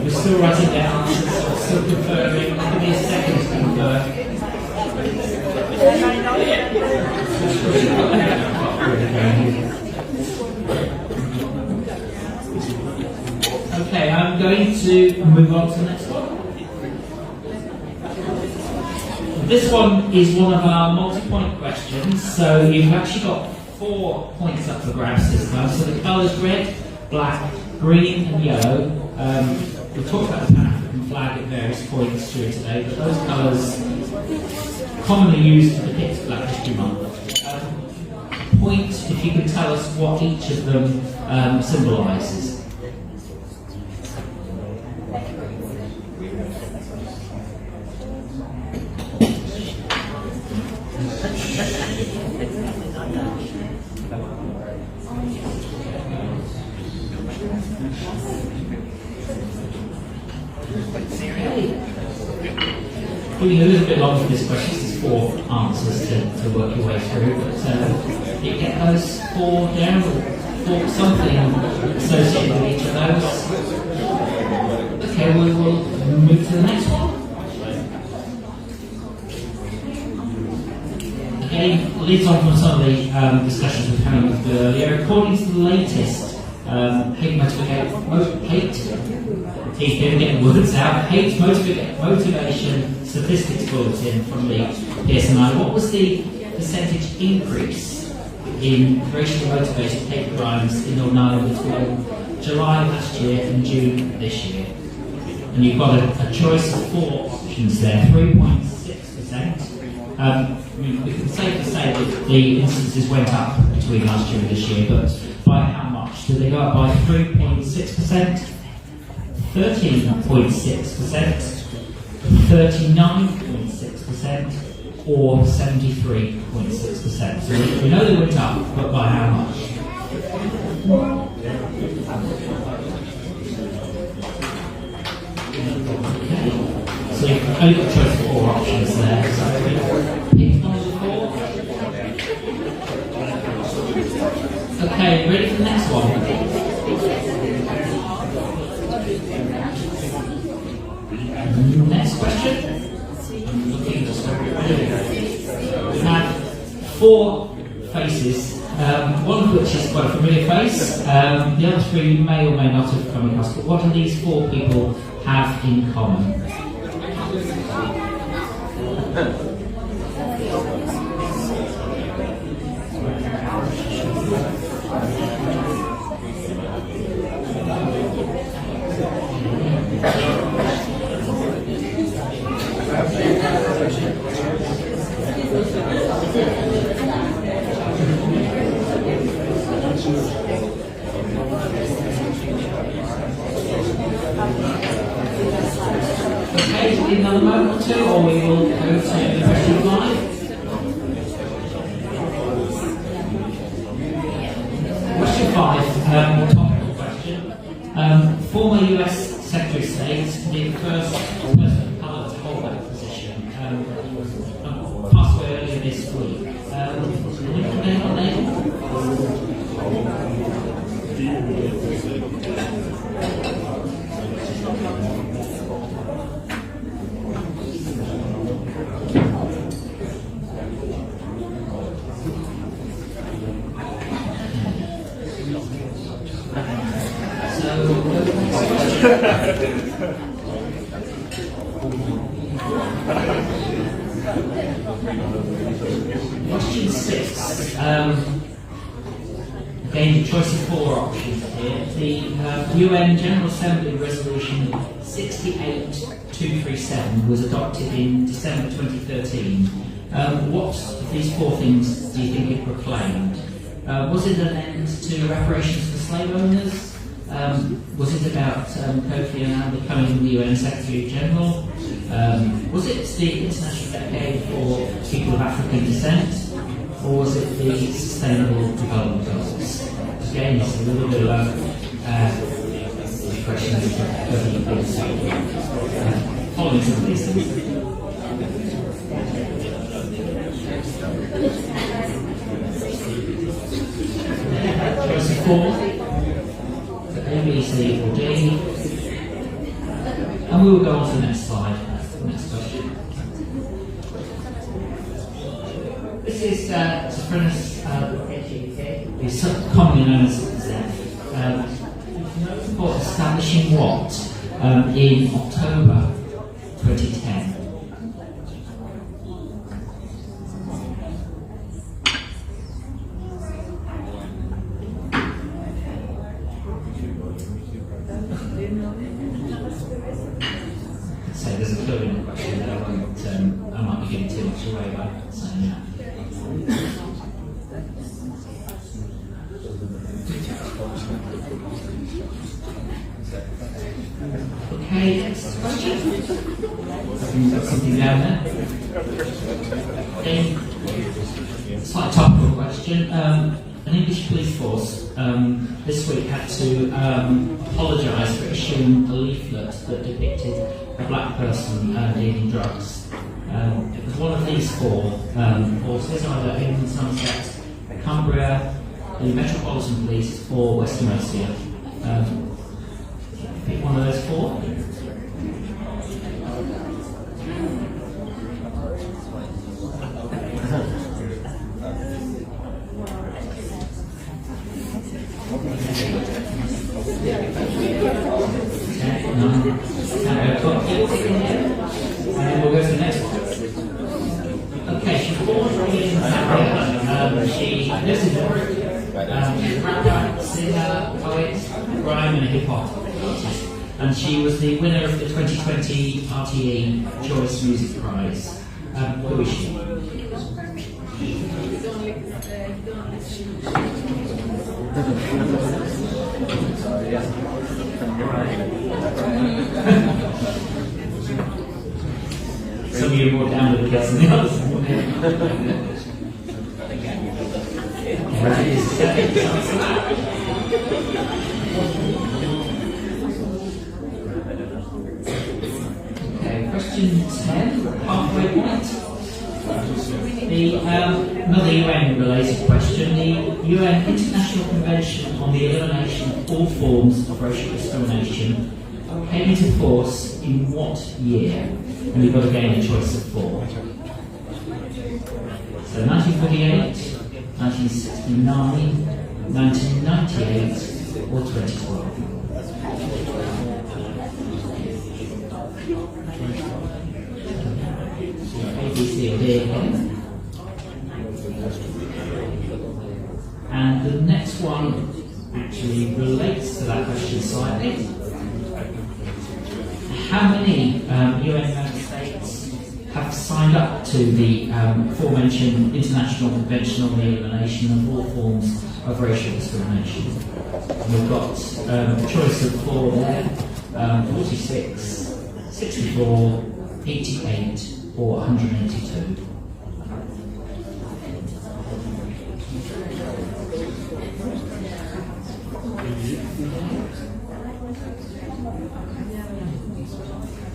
we're still writing down, still confirming. Give me a second to confirm. Okay, I'm going to move on to the next one. This one is one of our multi-point questions, so you've actually got 4 points up for grabs this time. So the colours red, black, green and yellow. We've talked about the Pan-African flag at various points during today, but those colours commonly used to depict Black History Month. Point if you could tell us what each of them symbolises. Giving a little bit longer for this question, there's 4 answers to work your way through, but you get those 4 down, or something associated with each of those. Okay, we will move to the next one. Again, leads on from some of the discussions we've had with earlier. According to the latest Hate Motivation Statistics Bulletin from the PSNI, what was the percentage increase in racially motivated hate crimes in Northern Ireland between July last year and June this year? And you've got a choice of 4 options there, 3.6%. We can safely say that the instances went up between last year and this year, but by how much? Do they go up by 3.6%, 13.6%, 39.6%, or 73.6%? So we know they went up, but by how much? Okay. So you've only got a choice of 4 options there. So pick number 4. Okay, ready for the next one? Next question. I'm looking just we have 4 faces faces, one of which is quite a familiar face. The other three you may or may not have come across, but what do these four people have in common? Okay, do we need another moment or two, or we will go to question 5? Question 5, topical question. Former US Secretary of State, the first person of colour to hold that position, passed away earlier this week. Can you comment on that? Question 6. Again, the choice of 4 options here. The UN General Assembly Resolution 68237 was adopted in December 2013. What of these 4 things do you think it proclaimed? Was it an end to reparations for slave owners? Was it about Kofi Annan becoming the UN Secretary General? Was it the International Decade for People of African Descent? Or was it the Sustainable Development Goals? Again, it's a little bit of a question of following some of these things. Choice of 4. A, B, C, or D. And we will go on to the next slide. Next question. This is Sophronis is commonly known as Zeph. Known for establishing what in October 2010? So there's a clue in the question that I might be giving too much away by saying that. Okay, next question. You've got something down there. Okay. Slight topical question. An English police force this week had to apologise for issuing a leaflet that depicted a black person dealing drugs. It was one of these 4 forces, either in Somerset, Cumbria, the Metropolitan Police, or West Mercia. Pick one of those 4. And we'll go to the next one. Okay, she's born in Zambia. She lives in Warwick. She's a rapper, singer, poet, grime, and a hip hop artist. And she was the winner of the 2020 RTE Choice Music Prize. Who is she? Some of you are more down with the guess than the others. Okay, question 10, halfway point. Another UN-related question. The UN International Convention on the Elimination of All Forms of Racial Discrimination came into force in what year? And you've got again a choice of 4. So 1948, 1969, 1998, or 2012? A, B, C, or D again. And the next one actually relates to that question slightly. How many UN member states have signed up to the aforementioned International Convention on the Elimination of All Forms of Racial Discrimination? We've got a choice of 4 there, 46, 64, 88, or 182.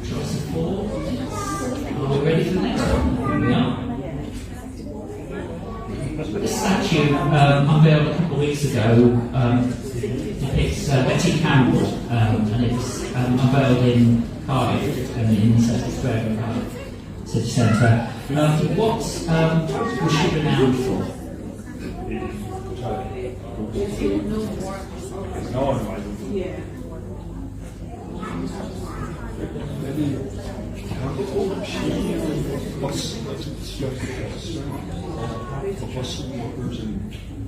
Choice of 4. Are we ready for the next one? Here we are. This statue, unveiled a couple of weeks ago, depicts Betty Campbell, and it's unveiled in Cardiff, in the Central Square of Cardiff City Centre. What was she renowned for?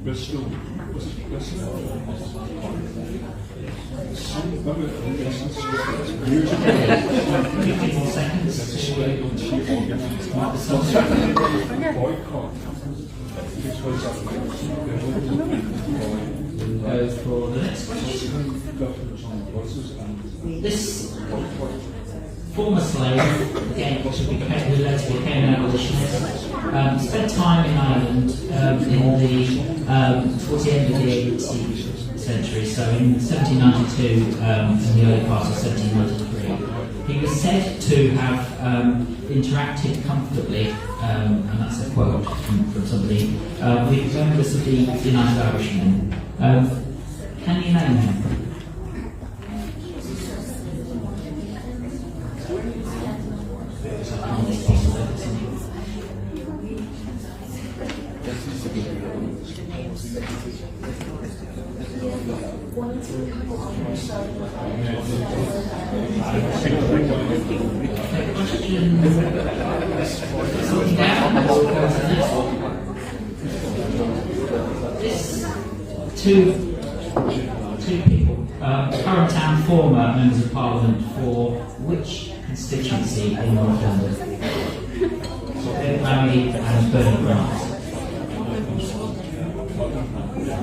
Bristol. 15 more seconds. Go for the next question. This former slave, again, who later became an abolitionist, spent time in Ireland towards the end of the 18th century, so in 1792 and the early part of 1793. He was said to have interacted comfortably, and that's a quote from somebody, with members of the United Irishmen. Can you name him? Two people, current and former members of Parliament for which constituency in North London? Ed Barry and Bernie Grant.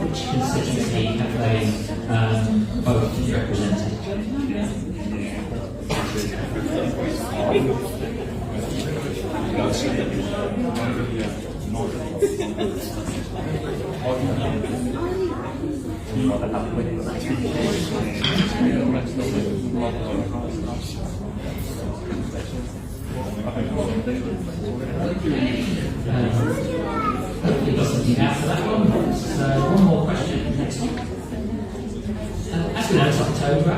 Which constituency have they both represented? Hopefully got something out for that one. So one more question. Next one. As we know, it's October.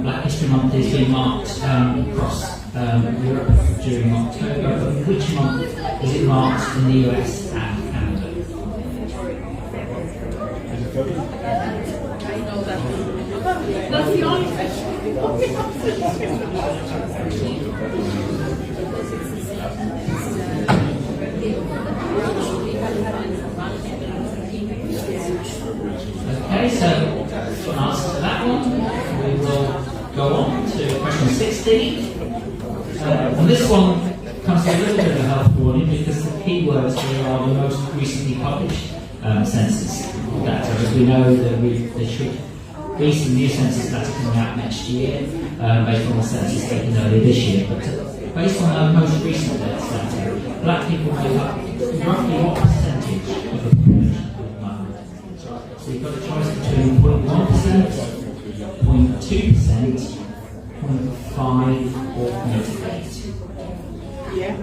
Black History Month is being marked across Europe during October. But which month is it marked in the US and Canada? That's the only question. Okay, so for an answer to that one, we will go on to question 16. And this one comes to a little bit of a health warning because the keywords here are the most recently published census data. As we know, that there should be some new census data coming out next year based on the census taken earlier this year. But based on the most recent data, black people make up roughly what percentage of the population at the moment? So you've got a choice between 0.1%, 0.2%, 0.5 or 0.8. Yeah.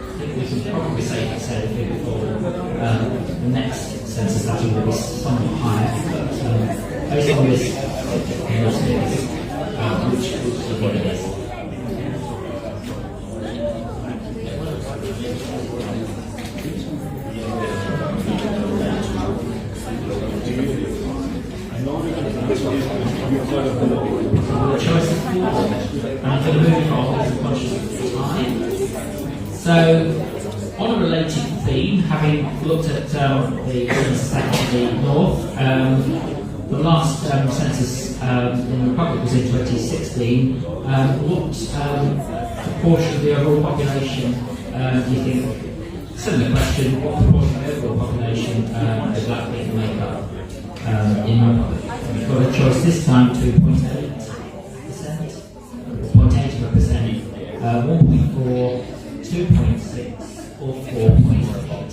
I think we can probably safely say the figure for the next census data will be somewhat higher, but based on this, which is what it is. The choice of 4, and I'm going to move on as conscious of time. So, on a related theme, having looked at the census in the north, the last census in the Republic was in 2016. What proportion of the overall population do you think? Similar question, what proportion of the overall population does Black people make up in the Republic? We've got a choice this time, 2.8%, 0.8%, 1.4, 2.6, or 4.8.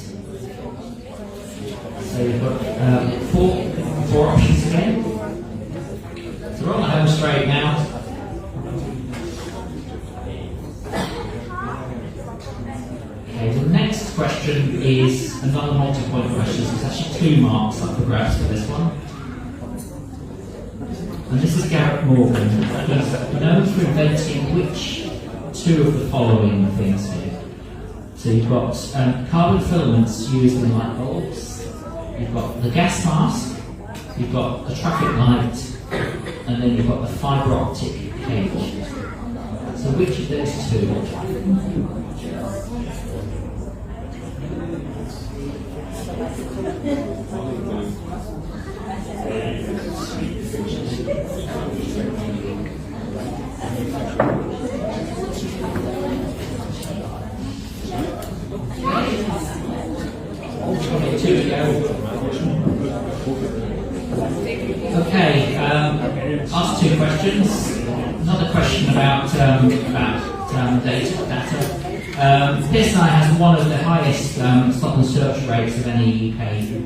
So we've got four options again. So we're on the home straight now. Okay, the next question is another multi-point question. So it's actually 2 marks up for grabs for this one. And this is Garrett Morgan. He's known for inventing which 2 of the following things here. So you've got carbon filaments used in light bulbs, you've got the gas mask, you've got the traffic light, and then you've got the fibre optic cage. So which of those 2? Okay, ask 2 questions. Another question about data. PSNI has one of the highest stop and search rates of any UK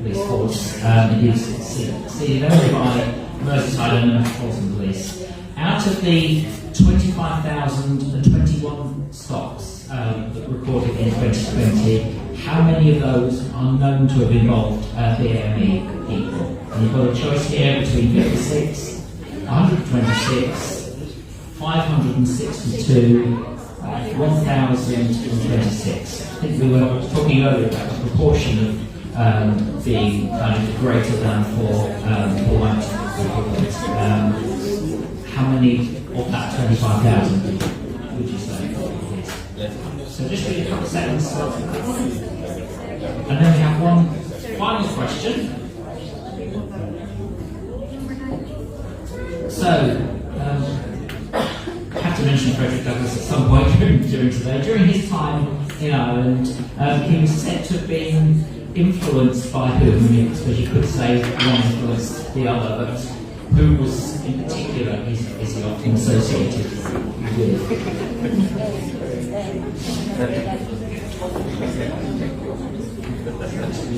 police force. It is exceeded only by Merseyside and Metropolitan Police. Out of the 25,021 stops that were recorded in 2020, how many of those are known to have involved BAME people? And you've got a choice here between 56, 126, 562, 1,026. I think we were talking earlier about the proportion of being kind of greater than for white people. How many of that 25,000 would you say? So just give me a couple of seconds. And then we have one final question. So, I have to mention Frederick Douglass at some point during today. During his time in Ireland, he was said to have been influenced by whom? I suppose you could say one influenced the other, but who was in particular is he often associated with?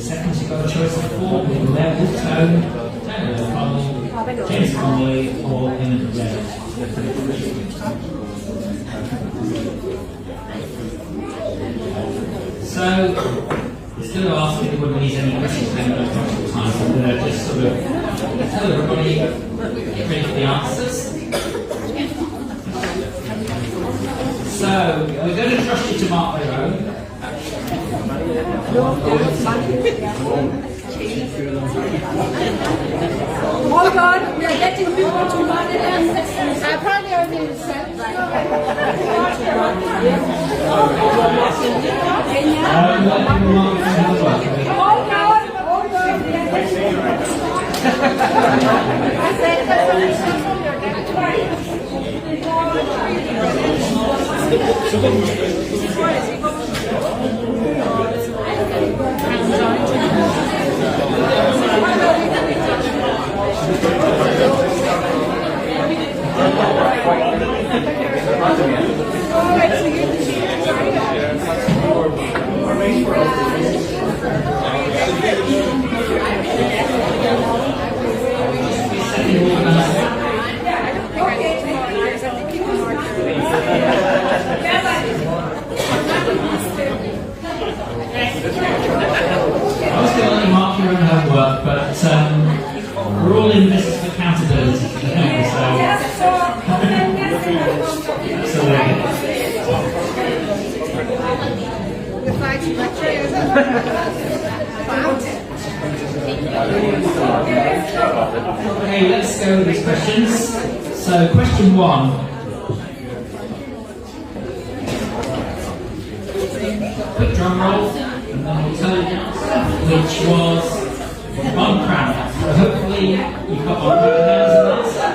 Seconds, you've got a choice of 4 with Level, Tone, Daniel O'Connell, James Connolly, or Emmett Red. So, instead of asking anybody needs any questions, then we've got time, so I'm going to just sort of tell everybody, get ready for the answers. So, we're going to trust you to mark their own. Hold on, we are getting people to mark it. Apparently only we're all in business for accountability, so Okay, let's go with these questions. So, question 1. Quick drum roll, and then we'll tell you the answer, which was 1 crown. So hopefully you've got 1 crown as an answer.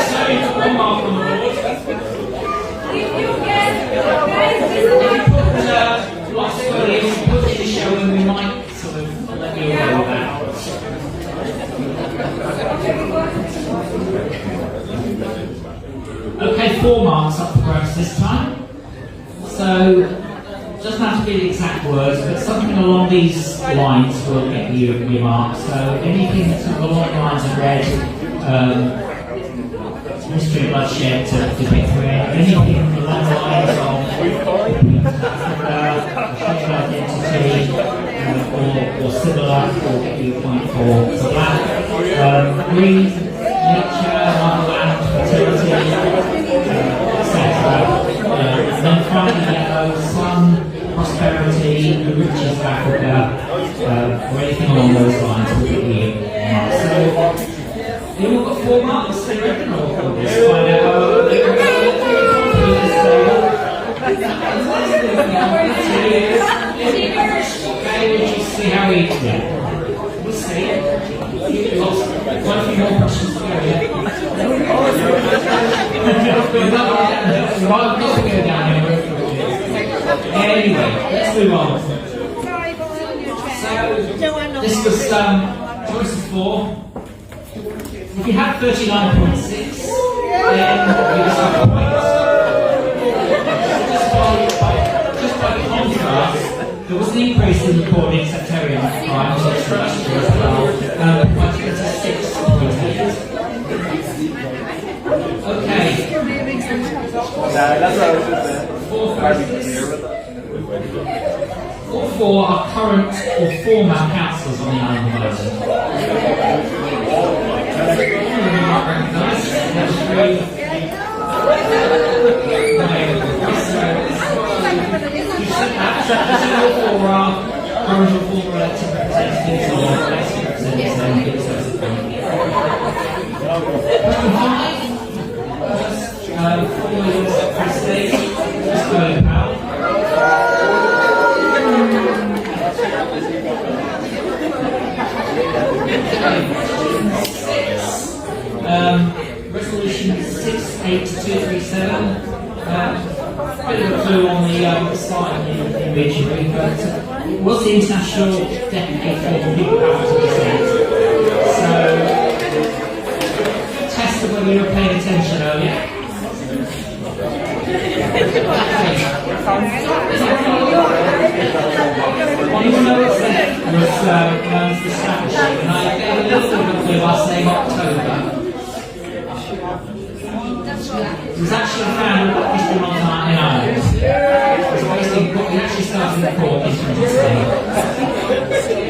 So, 1 mark on the board. If you get Lots of audience, put it in the show and we might sort of let you know about. Okay, 4 marks up for grabs this time. So, doesn't have to be the exact words, but something along these lines will get you your marks. So, anything that's along the lines of red, history of bloodshed to get through it, anything along the lines of identity or similar will get you a point for black. Green, nature, motherland, fertility, etc. And then finally yellow, sun, prosperity, the riches of Africa, or anything along those lines will get you marks. So, you all got 4 marks, they reckon, or we'll just find out how they're going to okay, we'll just see how we do. We'll see. Lost quite a few more questions to go, yeah? We might not go down here. Anyway, let's move on. So, this was choice of 4. If you have 39.6, then you just have a point. Just by contrast, there was an increase in recording sectarian crime, which is as well, by 26.8. Okay. That's what I was just saying. 4 are current or former councillors on the island of Resolution 68237. Bit of a clue on the slide in imagery, but it was the International Decade for People Power to Dissent. So, test of whether you were paying attention earlier. One of the notes there was known as the establishment, and I gave a little bit of a clue by saying October. It was actually founded by Christian Montagne in Ireland. It's basically what we actually started the court in 2016.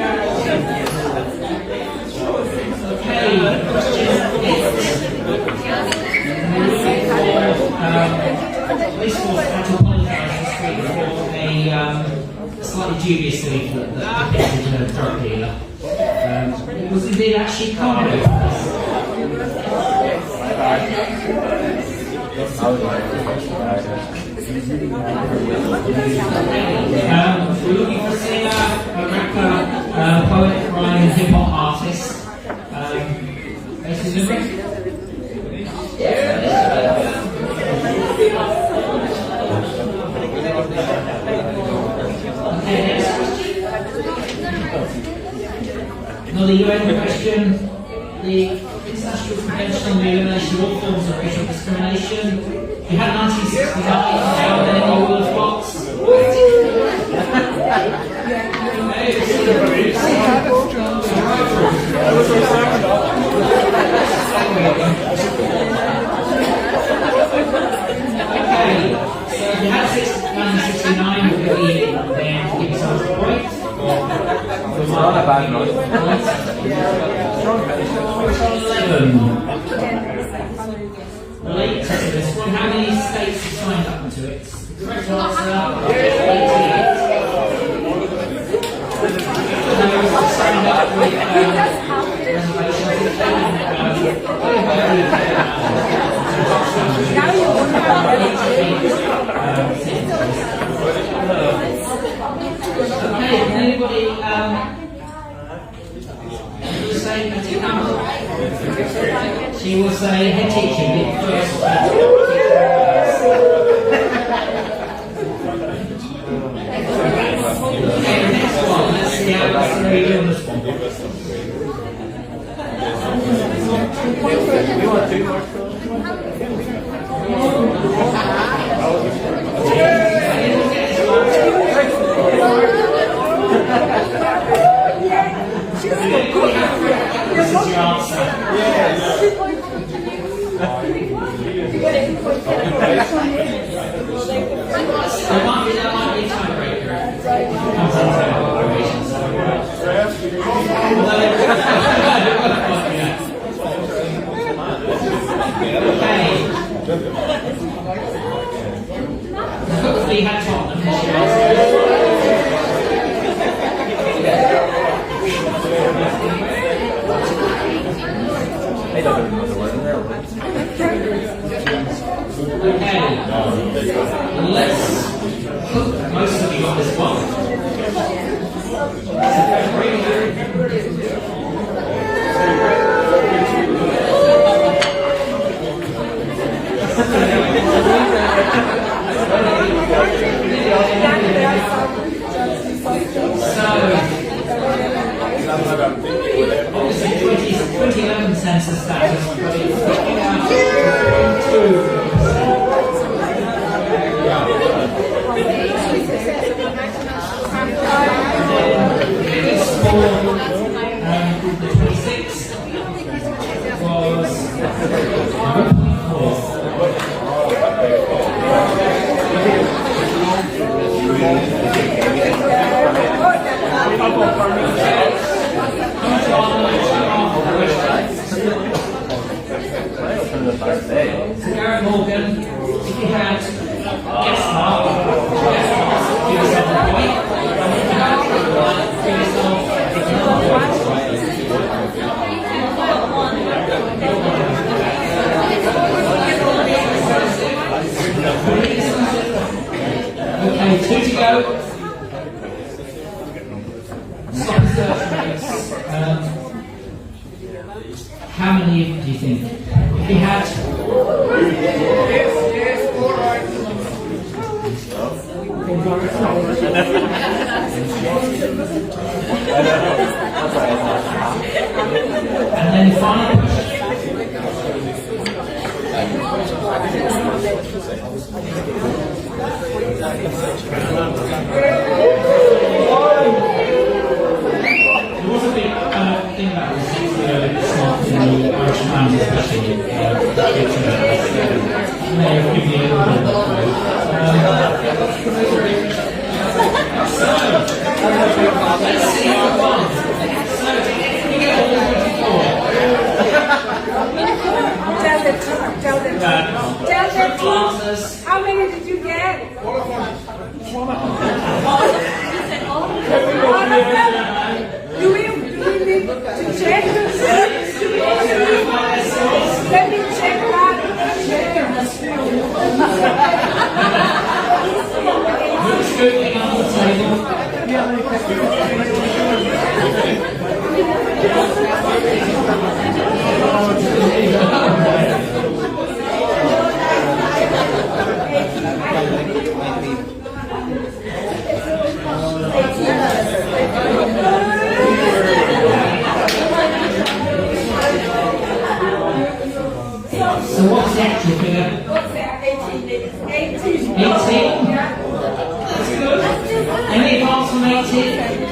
Okay, question 8. Police force had to apologise this week for a slightly dubious leaflet that depicted a drug dealer. It was indeed actually cargo. We're looking for a singer, a rapper, poet, writer, and hip hop artist. Basically, okay, next question. Another UN question. The International Convention on the Elimination of All Forms of Racial Discrimination. You had 1969, now then you will have lots. Okay, so you had 1969, we'll give you then give yourself a point. Not a bad note. 11. Relate to this one. How many states have signed up to it? The correct answer Anybody say Betty Campbell? She was a head teacher, the first Okay, next one. Let's see how that's going to be on this one. This is your answer. That might be a tiebreaker. Comes down to operations. Okay. Hopefully you had Tottenham as your answer. Okay, let's hook most of you on this one. Obviously 2011 census status, but it's looking at 2%. The 26 was 1.4. Garrett Morgan, if you had guest mark, give yourself a point. And if you had give yourself another point. Okay, 2 to go. Stop the search rates. How many do you think? If you had and then final question. There was a big thing about this smart in the Irish Times, especially may have given you a little bit of let's see how it was. So, you get all 24. Tell the Answers. how many did you get? Do we need to check? Let me check that. Who's scooping on the table? So what's the actual figure? 18. That's good. Any advance from 18?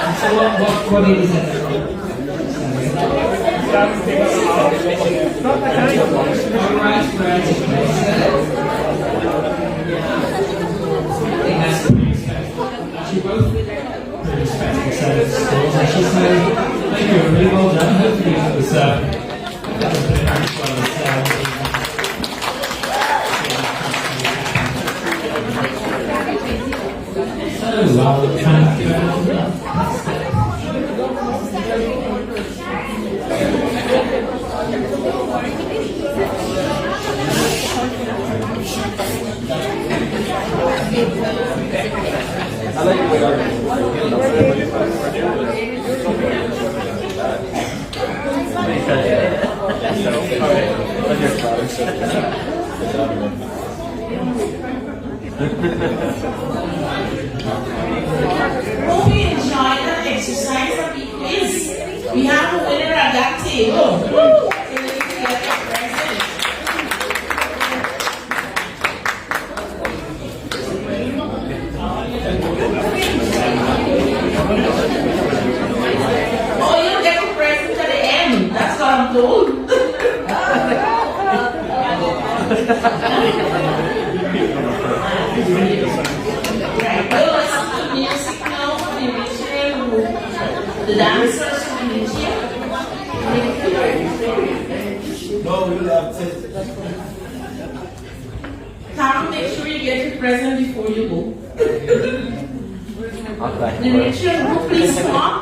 So what is it? Alright, actually both pretty respectable set of scores, I should say. Thank you, really well done. Hopefully that was a bit well so I'll transfer. Hope you enjoy the exercise that we quiz. We have a winner at that table. Woo! So you can get your present. Oh, you'll get your present at the end. That's what I'm told. Right, we'll listen to music now for the original group. The dancers from India. Carol, make sure you get your present before you go. The original group, please come up.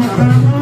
Thank you.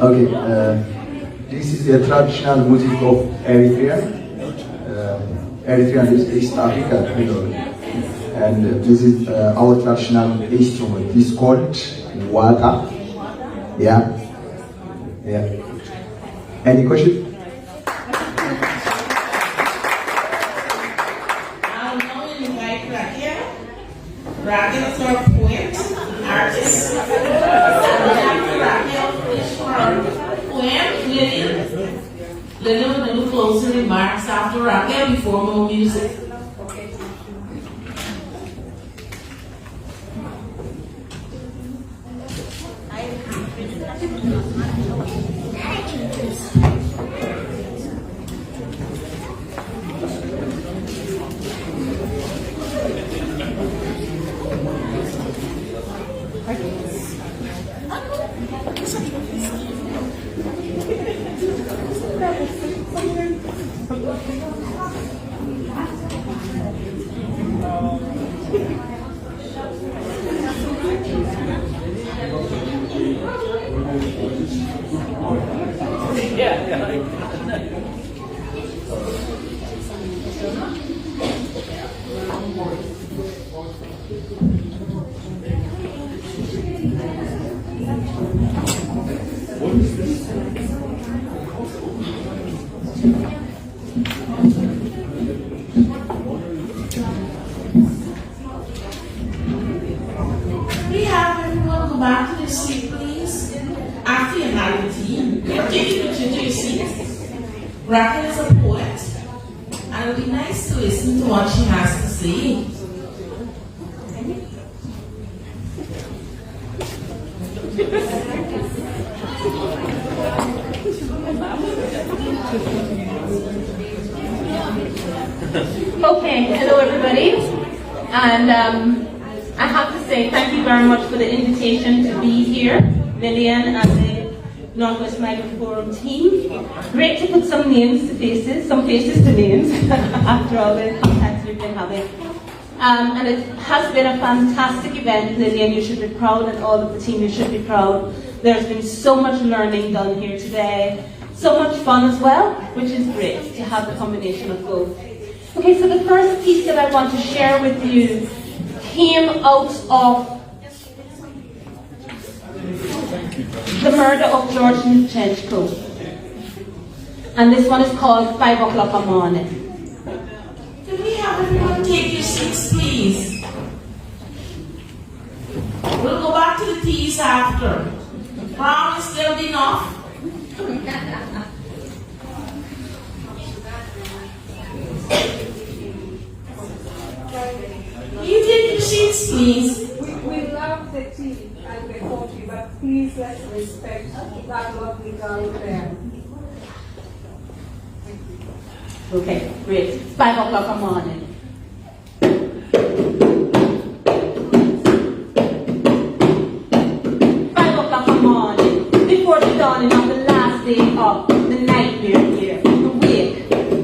Okay, this is a traditional music of Eritrea. Eritrea is East Africa, you know, and this is our traditional instrument. It's called waka. Yeah, yeah. Any question? I'll now invite Raquel. Raquel is our poet, artist. And Raquel is our poem, Lillian. Lillian will do closing remarks after Raquel before more music. We have everyone go back to their seat, please. After you have the tea, take you to your seats. Raquel is a poet, and it'll be nice to listen to what she has to say. Okay, hello everybody, and I have to say thank you very much for the invitation to be here, Lillian and the Northwest Migrant Forum team. Great to put some names to faces, some faces to names, after all the contacts we've been having. And it has been a fantastic event, Lillian, you should be proud, and all of the team, you should be proud. There's been so much learning done here today, so much fun as well, which is great to have the combination of both. Okay, so the first piece that I want to share with you came out of the murder of George Nichenko. And this one is called 5 o'clock in the morning. Can we have everyone take your seats, please? We'll go back to the teas after. Promise there'll be enough. You take your seats, please. We love the tea and the coffee, but please let's respect that lovely girl there. Okay, great. 5 o'clock in the morning. 5 o'clock in the morning, before the dawning of the last day of the nightmare here. Awake,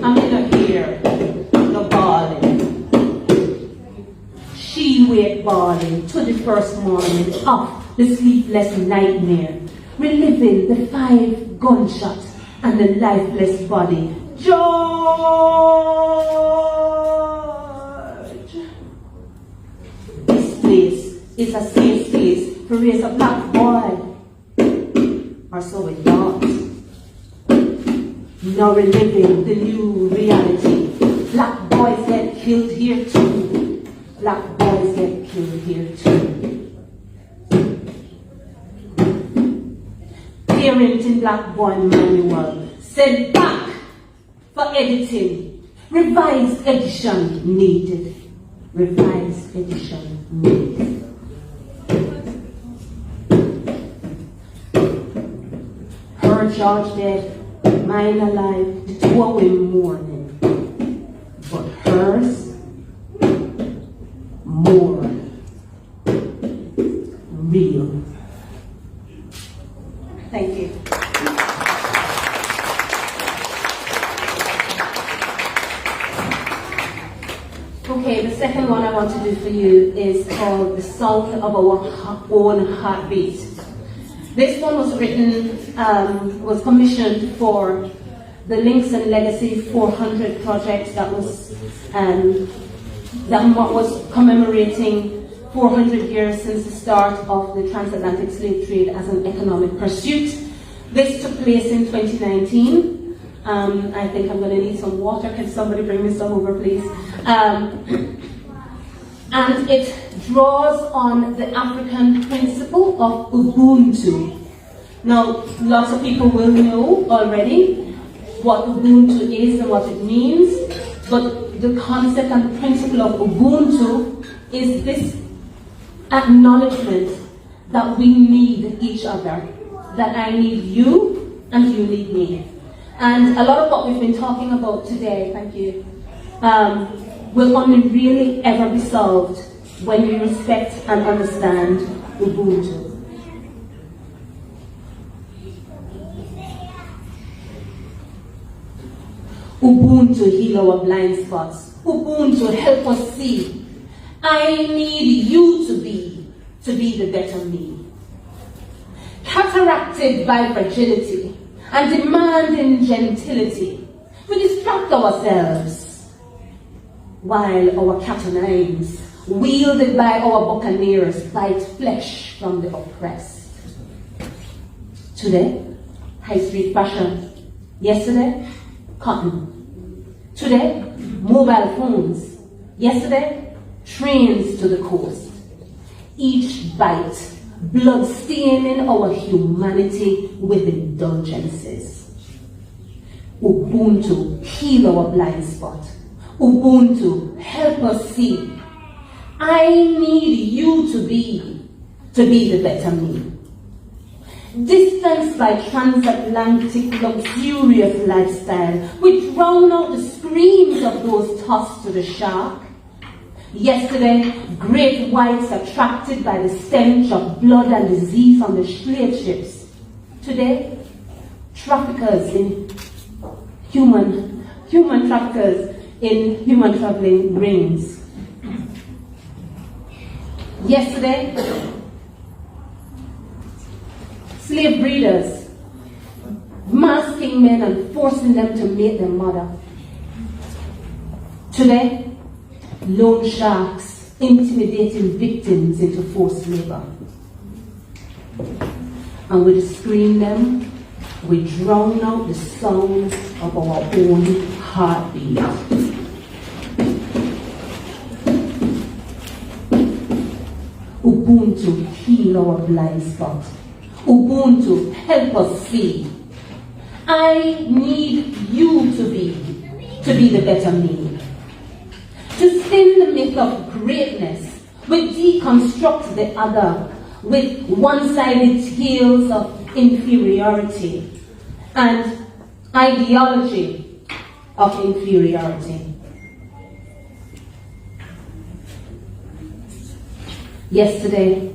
I'm in her here, the bawling. She wake bawling to the first morning of the sleepless nightmare, reliving the 5 gunshots and the lifeless body. George! This place is a safe space to raise a black boy, or so we thought. Now reliving the new reality. Black boys get killed here too. Black boys get killed here too. Parenting Black Boy Manual sent back for editing. Revised edition needed. Revised edition needed. Her George dead, mine alive, the 2 in mourning. But hers, more real. Thank you. Okay, the second one I want to do for you is called The Sound of Our Own Heartbeat. This one was written, was commissioned for the Links and Legacy 400 project that was commemorating 400 years since the start of the transatlantic slave trade as an economic pursuit. This took place in 2019. I think I'm going to need some water. Can somebody bring me some over, please? And it draws on the African principle of Ubuntu. Now, lots of people will know already what Ubuntu is and what it means, but the concept and principle of Ubuntu is this acknowledgement that we need each other, that I need you and you need me. And a lot of what we've been talking about today, thank you, will only really ever be solved when we respect and understand Ubuntu. Ubuntu heal our blind spots. Ubuntu help us see. I need you to be the better me. Cataracted by fragility and demanding gentility, we distract ourselves while our cat-o'-nines, wielded by our buccaneers, bite flesh from the oppressed. Today, high street fashion. Yesterday, cotton. Today, mobile phones. Yesterday, trains to the coast. Each bite, blood staining our humanity with indulgences. Ubuntu, heal our blind spot. Ubuntu, help us see. I need you to be the better me. Distanced by transatlantic luxurious lifestyle, we drown out the screams of those tossed to the shark. Yesterday, great whites attracted by the stench of blood and disease on the slave ships. Today, traffickers in human traffickers in human traveling rings. Yesterday, slave breeders masking men and forcing them to mate their mother. Today, loan sharks intimidating victims into forced labor. And we screen them, we drown out the sound of our own heartbeat. Ubuntu, heal our blind spot. Ubuntu, help us see. I need you to be the better me. To spin the myth of greatness, we deconstruct the other with one-sided tales of inferiority and ideology of inferiority. Yesterday,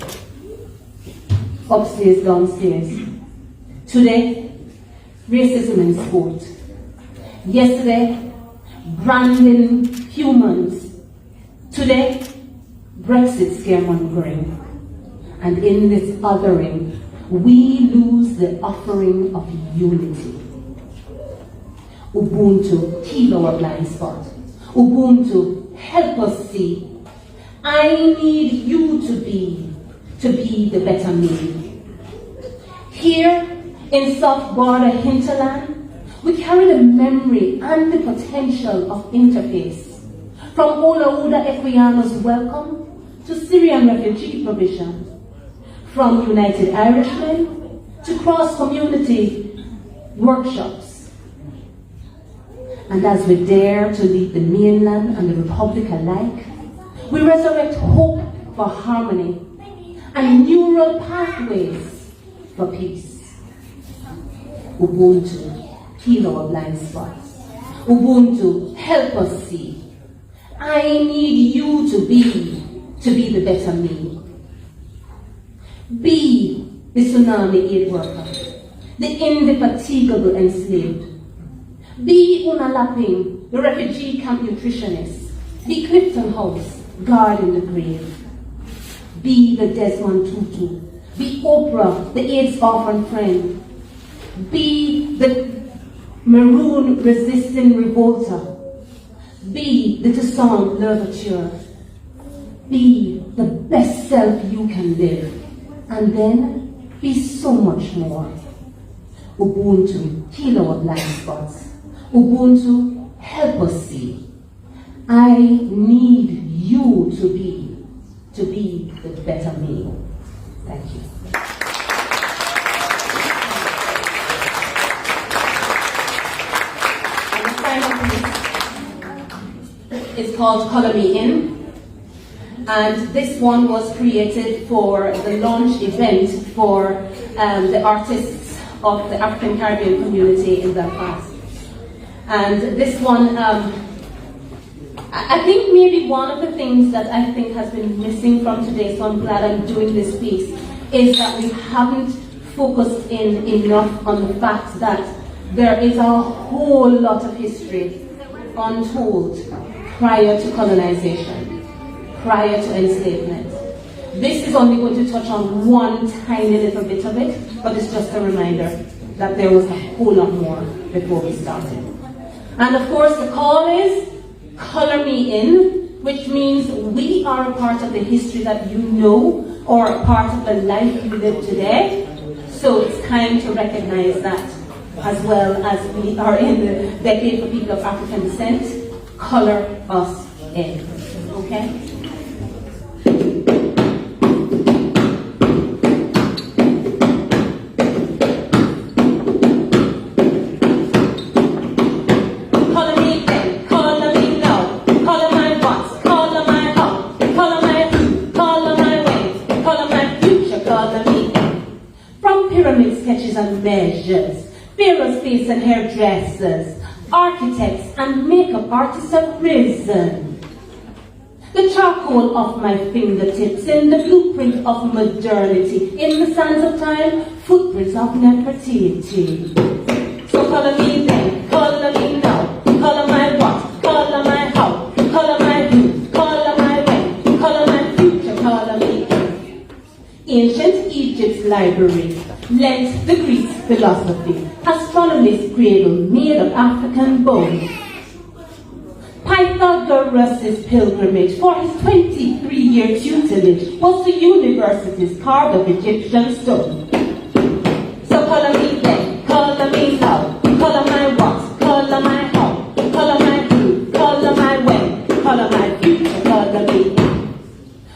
upstairs, downstairs. Today, racism in sport. Yesterday, branding humans. Today, Brexit scaremongering. And in this othering, we lose the offering of unity. Ubuntu, heal our blind spot. Ubuntu, help us see. I need you to be the better me. Here in soft border hinterland, we carry the memory and the potential of interface. From Ola Uda Equiano's welcome to Syrian refugee provision. From United Irishmen to cross-community workshops. And as we dare to lead the mainland and the Republic alike, we resurrect hope for harmony and neural pathways for peace. Ubuntu, heal our blind spots. Ubuntu, help us see. I need you to be the better me. Be the tsunami aid worker, the indefatigable enslaved. Be Unalapping, the refugee camp nutritionist. Be Clifton House, guarding the grave. Be the Desmond Tutu. Be Oprah, the AIDS orphan friend. Be the maroon resisting revolter. Be the Toussaint Louverture. Be the best self you can live. And then be so much more. Ubuntu, heal our blind spots. Ubuntu, help us see. I need you to be the better me. Thank you. And the final piece is called Color Me In. And this one was created for the launch event for the artists of the African Caribbean community in Belfast. And this one, I think maybe one of the things that I think has been missing from today, so I'm glad I'm doing this piece, is that we haven't focused in enough on the fact that there is a whole lot of history untold prior to colonization, prior to enslavement. This is only going to touch on one tiny little bit of it, but it's just a reminder that there was a whole lot more before we started. And of course the call is, color me in, which means we are a part of the history that you know, or a part of the life you live today. So it's time to recognize that, as well as we are in the Decade for People of African Descent. Color us in, okay? Sketches and measures, Pharaoh's face and hairdressers, architects and makeup artists have risen. The charcoal of my fingertips in the blueprint of modernity, in the sands of time, footprints of Nefertiti. So color me then, color me now, color my what, color my how, color my who, color my when, color my future, color me. Ancient Egypt's library lent the Greeks philosophy, astronomy's cradle made of African bone. Pythagoras' pilgrimage for his 23-year tutelage was to universities carved of Egyptian stone. So color me then, color me now, color my what, color my how, color my who, color my when, color my future, color me.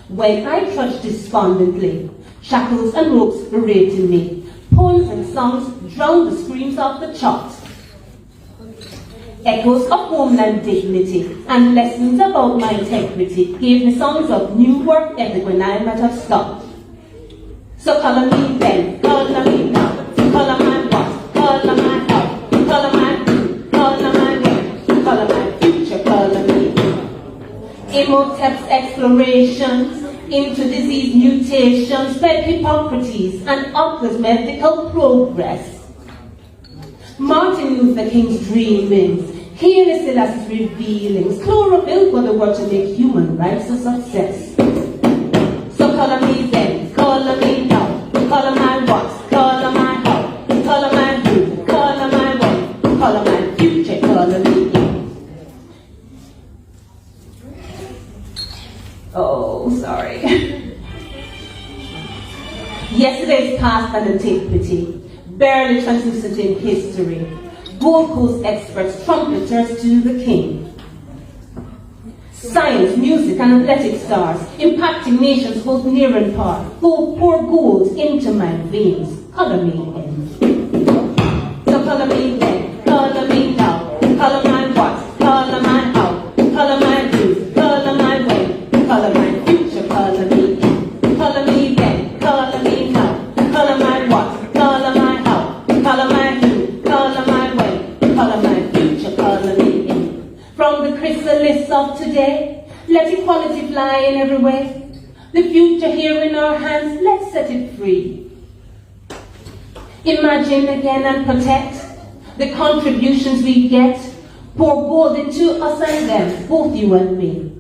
When I trudged despondently, shackles and ropes berating me, poems and songs drowned the screams of the chart. Echoes of homeland dignity and lessons about my integrity gave me songs of new work ethic when I might have stopped. So color me then, color me now, color my what, color my how, color my who, color my when, Imhotep's explorations into disease mutations, sped Hippocrates and Ockler's medical progress. Martin Luther King's dreamings, Haile Selassie's revealings, chlorophyll for the world to make human rights a success. So color me then, color me now, color my what, color my how, color my who, color my when, color my future, color me in. Oh, sorry. Yesterday's past and antiquity, barely translucent in history. Gold Coast experts, trumpeters to the king. Science, music, and athletic stars, impacting nations both near and far. Go pour gold into my veins. Color me in. So color me then, color me now. Color my what, color my how. Color my who, color my when. Color my future, color me in. Color me then, color me now. Color my what, color my how. Color my who, color my when. Color my future, color me in. From the chrysalis of today, let equality fly in every way. The future here in our hands, let's set it free. Imagine again and protect the contributions we get. Pour gold into us and them, both you and me.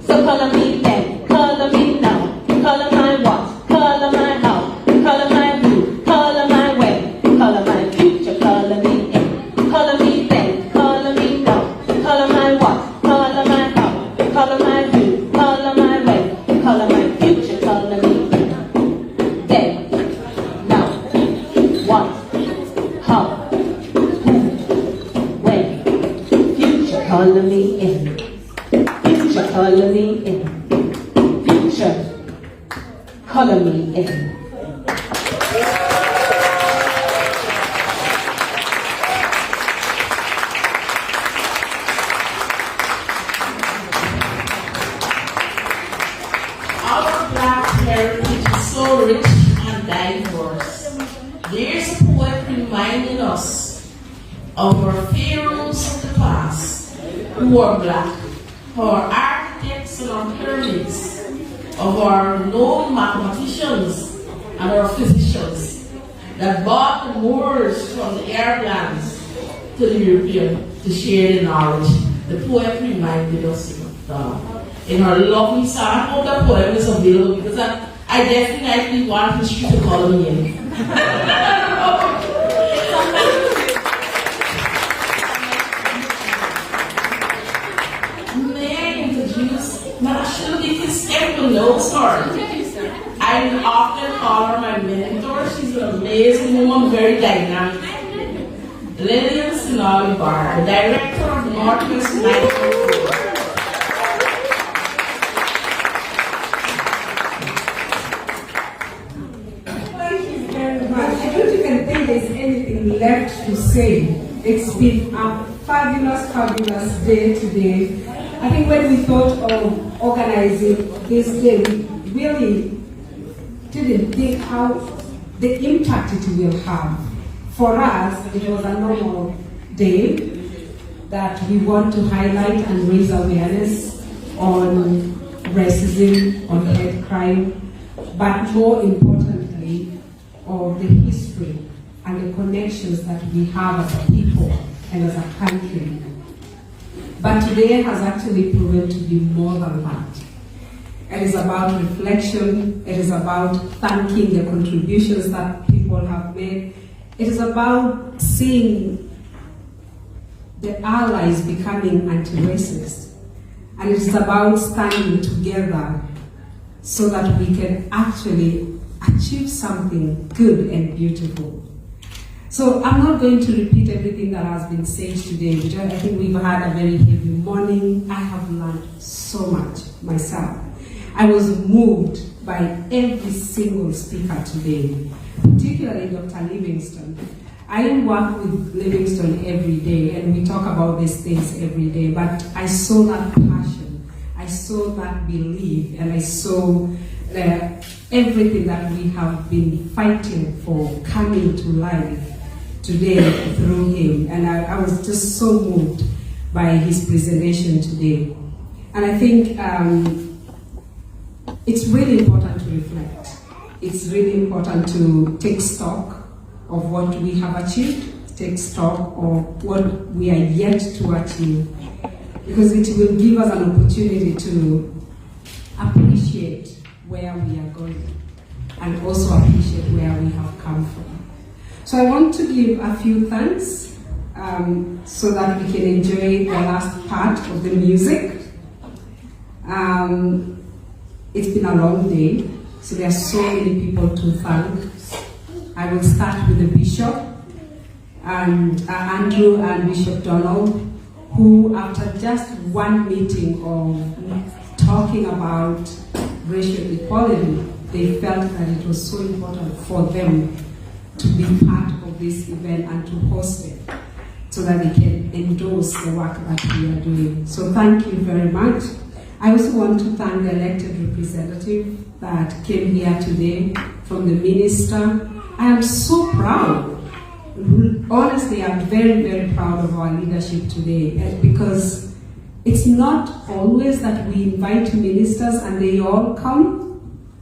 So color me then, color me now. Color my what, color my how. Color my who, color my when. Color my future, color me in. Color me then, color me now. Color my what, color my how. Color my who, color my when. Color my future, color me in. Then, now, what, how, who, when. Future, color me in. Future, color me in. Future, color me in. Our Black heritage is so rich and diverse. There's a poet reminding us of our pharaohs of the past who were black, our architects and our pyramids, of our known mathematicians and our physicians that brought the Moors from the Arab lands to the European to share the knowledge. The poet reminded us of that. In her lovely song, I hope that poem is available because I definitely want history to call me in. May I introduce Marshall because everyone knows her. I often call her my mentor. She's an amazing woman, very dynamic. Lillian Sinali Barr, the director of Northwest Medical. There's anything left to say. It's been a fabulous day today. I think when we thought of organizing this day, we really didn't think how the impact it will have. For us, it was a normal day that we want to highlight and raise awareness on racism, on hate crime, but more importantly, of the history and the connections that we have as a people and as a country. But today has actually proven to be more than that. It is about reflection, it is about thanking the contributions that people have made. It is about seeing the allies becoming anti-racist. And it is about standing together so that we can actually achieve something good and beautiful. So I'm not going to repeat everything that has been said today. I think we've had a very heavy morning. I have learned so much myself. I was moved by every single speaker today, particularly Dr. Livingston. I work with Livingston every day and we talk about these things every day, but I saw that passion, I saw that belief, and I saw everything that we have been fighting for coming to life today through him. And I was just so moved by his presentation today. And I think it's really important to reflect. It's really important to take stock of what we have achieved, take stock of what we are yet to achieve, because it will give us an opportunity to appreciate where we are going and also appreciate where we have come from. So I want to give a few thanks so that we can enjoy the last part of the music. It's been a long day, so there are so many people to thank. I will start with the Bishop and Andrew and Bishop Donald, who after just one meeting of talking about racial equality, they felt that it was so important for them to be part of this event and to host it so that they can endorse the work that we are doing. So thank you very much. I also want to thank the elected representative that came here today from the minister. I am so proud. Honestly, I'm very, very proud of our leadership today because it's not always that we invite ministers and they all come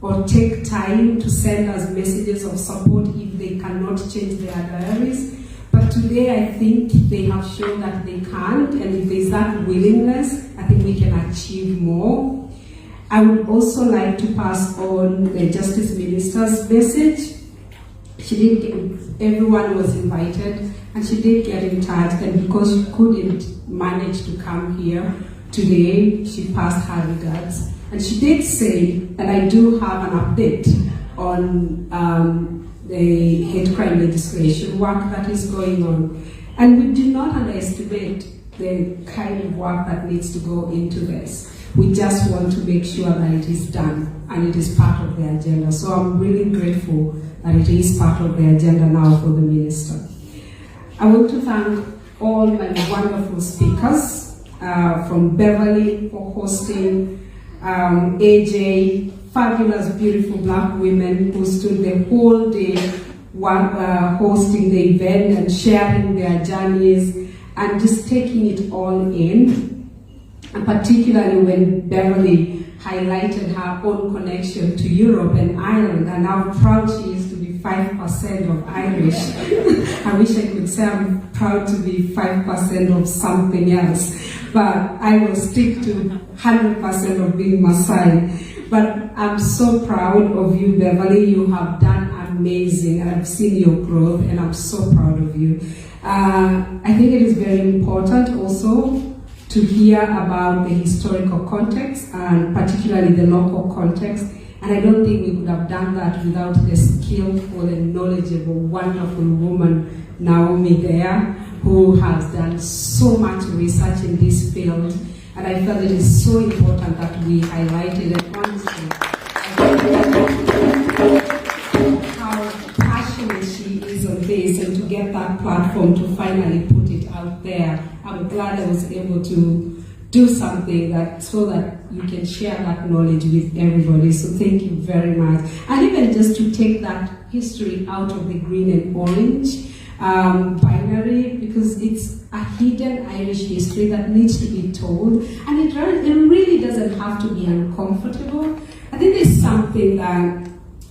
or take time to send us messages of support if they cannot change their diaries. But today I think they have shown that they can't, and if there's that willingness, I think we can achieve more. I would also like to pass on the Justice Minister's message. Everyone was invited, and she did get in touch, and because she couldn't manage to come here today, she passed her regards. And she did say, and I do have an update on the hate crime legislation work that is going on. And we do not underestimate the kind of work that needs to go into this. We just want to make sure that it is done and it is part of the agenda. So I'm really grateful that it is part of the agenda now for the minister. I want to thank all my wonderful speakers, from Beverly for hosting, AJ, fabulous, beautiful black women who stood the whole day hosting the event and sharing their journeys and just taking it all in. And particularly when Beverly highlighted her own connection to Europe and Ireland and how proud she is to be 5% of Irish. I wish I could say I'm proud to be 5% of something else, but I will stick to 100% of being Maasai. But I'm so proud of you, Beverly. You have done amazing. I've seen your growth and I'm so proud of you. I think it is very important also to hear about the historical context and particularly the local context. And I don't think we could have done that without the skillful and knowledgeable, wonderful woman, Naomi there, who has done so much research in this field. And I felt it is so important that we highlighted it honestly. How passionate she is on this, and to get that platform to finally put it out there. I'm glad I was able to do something so that you can share that knowledge with everybody. So thank you very much. And even just to take that history out of the green and orange binary, because it's a hidden Irish history that needs to be told, and it really doesn't have to be uncomfortable. I think there's something that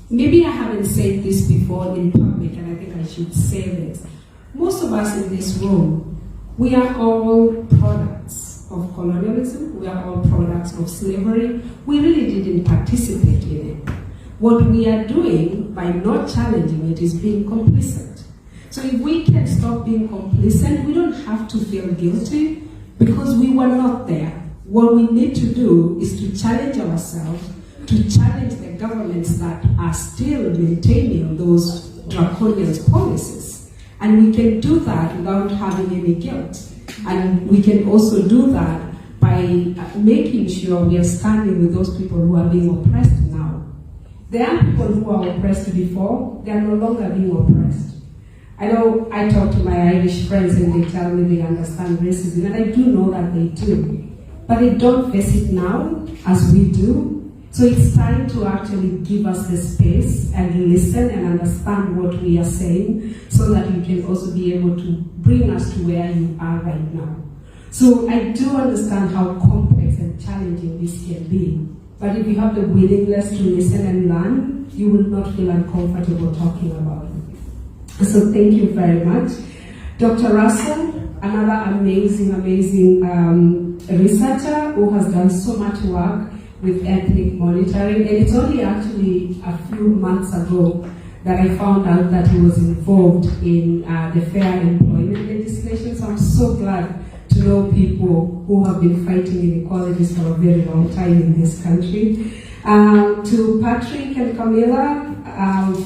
maybe I haven't said this before in public, and I think I should say this. Most of us in this room, we are all products of colonialism. We are all products of slavery. We really didn't participate in it. What we are doing by not challenging it is being complicit. So if we can stop being complicit, we don't have to feel guilty because we were not there. What we need to do is to challenge ourselves, to challenge the governments that are still maintaining those draconian policies. And we can do that without having any guilt. And we can also do that by making sure we are standing with those people who are being oppressed now. There are people who were oppressed before, they are no longer being oppressed. I know I talk to my Irish friends and they tell me they understand racism, and I do know that they do. But they don't face it now as we do. So it's time to actually give us the space and listen and understand what we are saying so that you can also be able to bring us to where you are right now. So I do understand how complex and challenging this can be. But if you have the willingness to listen and learn, you will not feel uncomfortable talking about it. So thank you very much. Dr. Russell, another amazing researcher who has done so much work with ethnic monitoring, and it's only actually a few months ago that I found out that he was involved in the fair employment legislation. So I'm so glad to know people who have been fighting inequalities for a very long time in this country. To Patrick and Camilla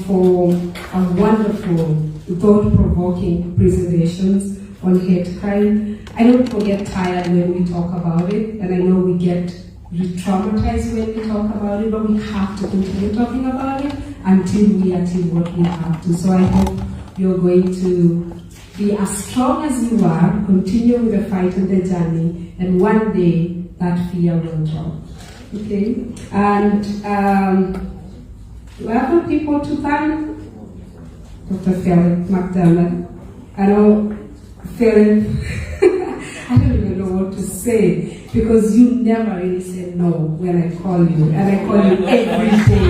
for a wonderful, thought-provoking presentations on hate crime. I don't get tired when we talk about it, and I know we get re-traumatized when we talk about it, but we have to continue talking about it until we achieve what we have to. So I hope you're going to be as strong as you are, continue with the fight and the journey, and one day that fear will drop. Okay? And do I have people to thank? Dr. Philip McDermott. I know, Philip, I don't even know what to say, because you never really say no when I call you, and I call you every day.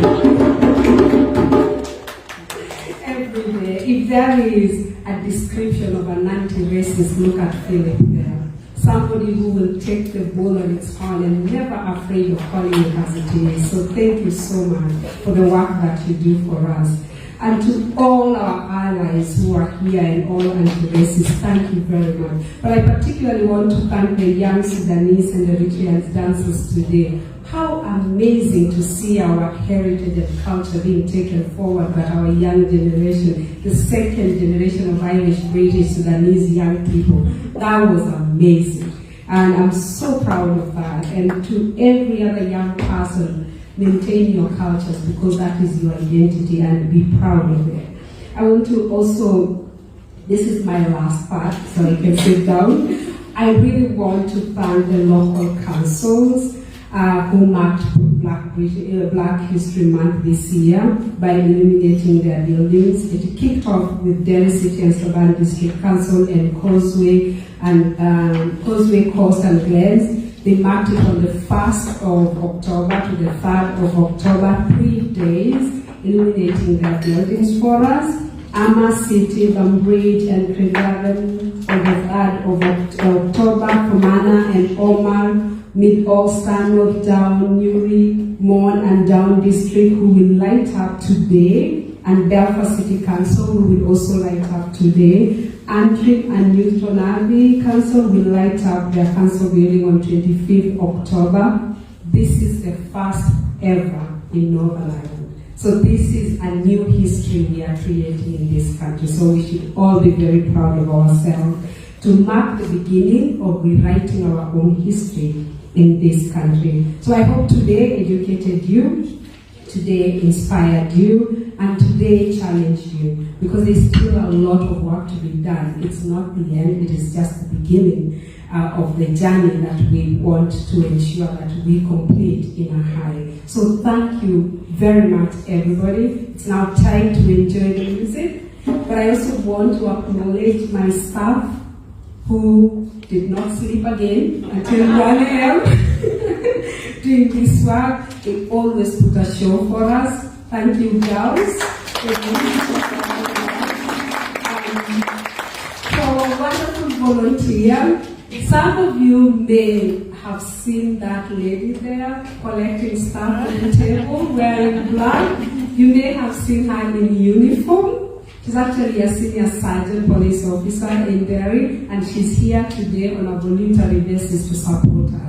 Every day. If there is a description of an anti-racist, look at Philip there. Somebody who will take the bull on its horn and never afraid of calling it as it is. So thank you so much for the work that you do for us. And to all our allies who are here and all anti-racists, thank you very much. But I particularly want to thank the young Sudanese and Eritrean dancers today. How amazing to see our heritage and culture being taken forward by our young generation, the second generation of Irish, British, Sudanese young people. That was amazing. And I'm so proud of that. And to every other young person, maintain your cultures, because that is your identity, and be proud of it. I want to also, this is my last part, so I can sit down. I really want to thank the local councils who marked Black History Month this year by illuminating their buildings. It kicked off with Delhi City and Strabane District Council and Causeway Coast and Glens. They marked it on the 1st of October to the 3rd of October, 3 days, illuminating their buildings for us. Ama City, Bambridge, and Craigavon on the 3rd of October, Pomana and Omar, Mid-Ulster, North Down, Newry, Mon and Down District, who will light up today, and Belfast City Council, who will also light up today. Antrim and Newton Abbey Council will light up their council building on 25th October. This is the first ever in Northern Ireland. So this is a new history we are creating in this country. So we should all be very proud of ourselves to mark the beginning of rewriting our own history in this country. So I hope today educated you, today inspired you, and today challenged you, because there's still a lot of work to be done. It's not the end, it is just the beginning of the journey that we want to ensure that we complete in a hurry. So thank you very much, everybody. It's now time to enjoy the music, but I also want to acknowledge my staff who did not sleep again until 1 a.m. doing this work. They always put a show for us. Thank you, girls. For a wonderful volunteer. Some of you may have seen that lady there collecting stuff on the table wearing black. You may have seen her in uniform. She's actually a senior sergeant police officer in Derry, and she's here today on a voluntary basis to support us.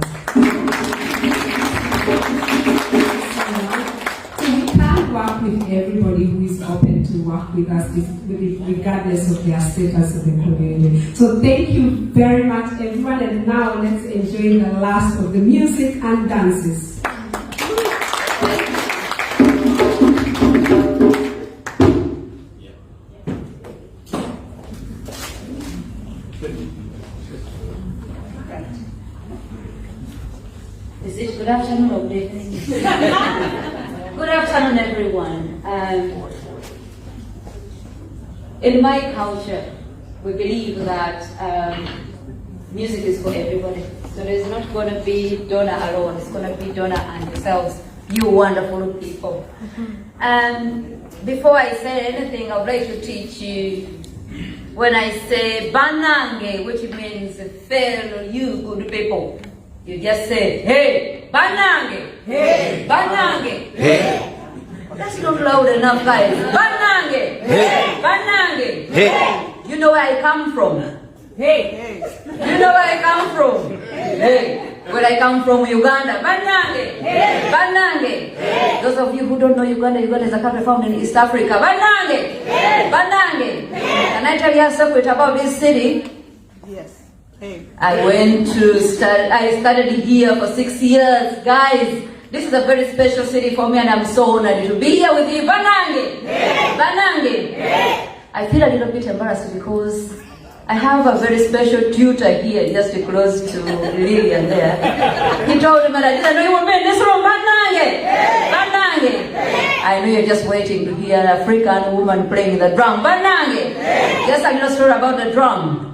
Work with everybody who is open to work with us, regardless of their status in the community. So thank you very much, everyone, and now let's enjoy the last of the music and dances. Is it good afternoon or good evening? Good afternoon, everyone. In my culture, we believe that music is for everybody. So there's not going to be Donna alone. It's going to be Donna and yourselves, you wonderful people. Before I say anything, I would like to teach you when I say Banange, which means fellow you good people. You just say, hey, Banange, hey, Banange, hey. That's not loud enough, guys. Banange, hey, Banange, hey. You know where I come from? Hey, you know where I come from? Hey, where I come from, Uganda. Banange, hey, Banange. Hey. Those of you who don't know Uganda, Uganda is a country found in East Africa. Banange, hey, Banange. Hey. Can I tell you a secret about this city? Yes. I studied here for 6 years. Guys, this is a very special city for me and I'm so honored to be here with you. Banange! Banange! I feel a little bit embarrassed because I have a very special tutor here just close to Lillian there. He told me that I didn't know you would be in this room. Banange! Banange! I know you're just waiting to hear an African woman playing the drum. Banange! Just a little story about the drum.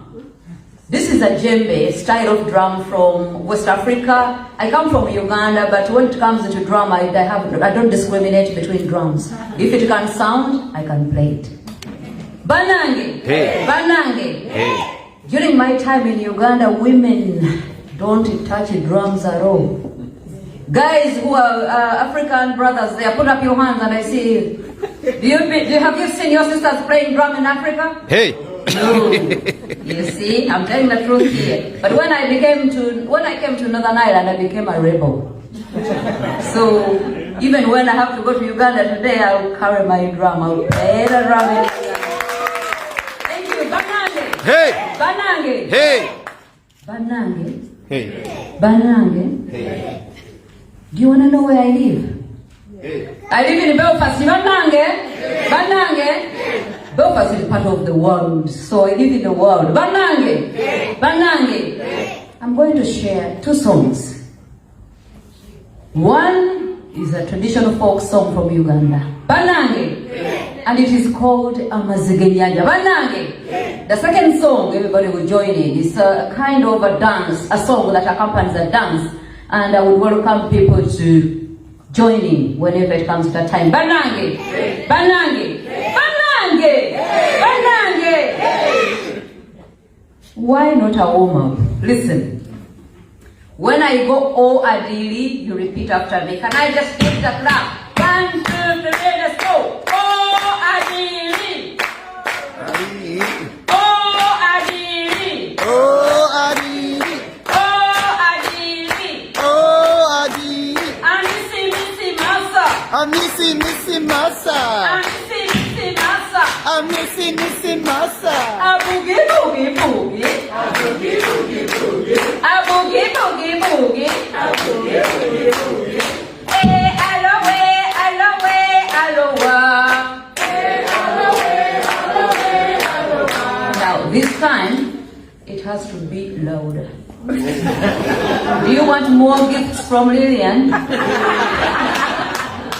This is a djembe, style of drum from West Africa. I come from Uganda, but when it comes to drum, I don't discriminate between drums. If it can sound, I can play it. Banange, hey. Banange. Hey. During my time in Uganda, women don't touch drums at all. Guys who are African brothers, they put up your hands and I see you. Have you seen your sisters playing drum in Africa? Hey. No. You see, I'm telling the truth here. But when I came to Northern Ireland, I became a rebel. So even when I have to go to Uganda today, I'll carry my drum. I'll play the drum. Thank you, Banange. Hey. Banange. Hey. Banange. Hey. Banange. Hey. Do you want to know where I live? Hey. I live in Belfast. Banange. Banange. Belfast is part of the world, so I live in the world. Banange! Banange! I'm going to share 2 songs. One is a traditional folk song from Uganda. Banange! And it is called Amazigenyanja. Banange! The second song, everybody will join in. It's a kind of a dance, a song that accompanies a dance. And I would welcome people to join in whenever it comes to that time. Banange! Banange! Banange! Banange! Why not a warm-up? Listen. When I go O Adili, you repeat after me. Can I just give the clap? 1, 2, 3, let's go. O Adili. O Adili. Oh, Adi. O Adili. Oh, Adi. Anisi Misi Masa. Amisi, Missy Massa. Anisi Misi Masa. Amisi, Missy Massa. Aboogie boogie boogie. Aboogie boogie boogie. Aboogie boogie boogie. Aboogie boogie boogie. Eh, aloe, aloe, aloha. Eh, aloe, aloe, aloha. Now this time, it has to be louder. Do you want more gifts from Lillian?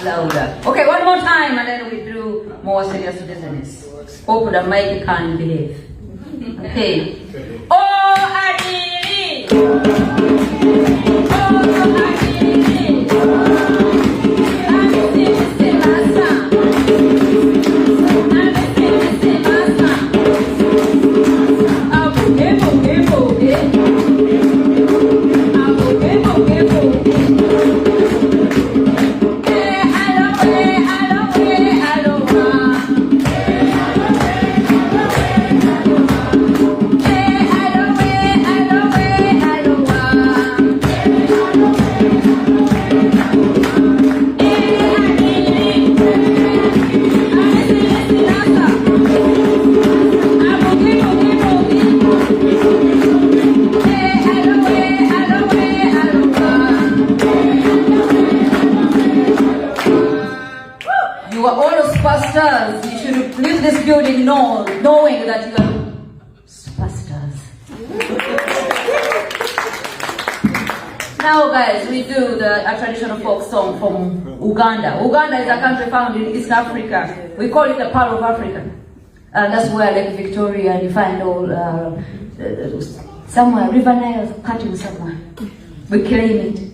Louder. Okay, one more time and then we do more serious business. Hope the mic can behave. Okay. Oh, Adili! Oh, Adili! Amisi Masa. Amisi Masa. Aboogie boogie boogie. Aboogie boogie boogie. You are all superstars. You should leave this building knowing that you are superstars. Now guys, we do a traditional folk song from Uganda. Uganda is a country found in East Africa. We call it the Pearl of Africa. And that's where Lake Victoria, you find all somewhere, River Nile cutting somewhere. We claim it.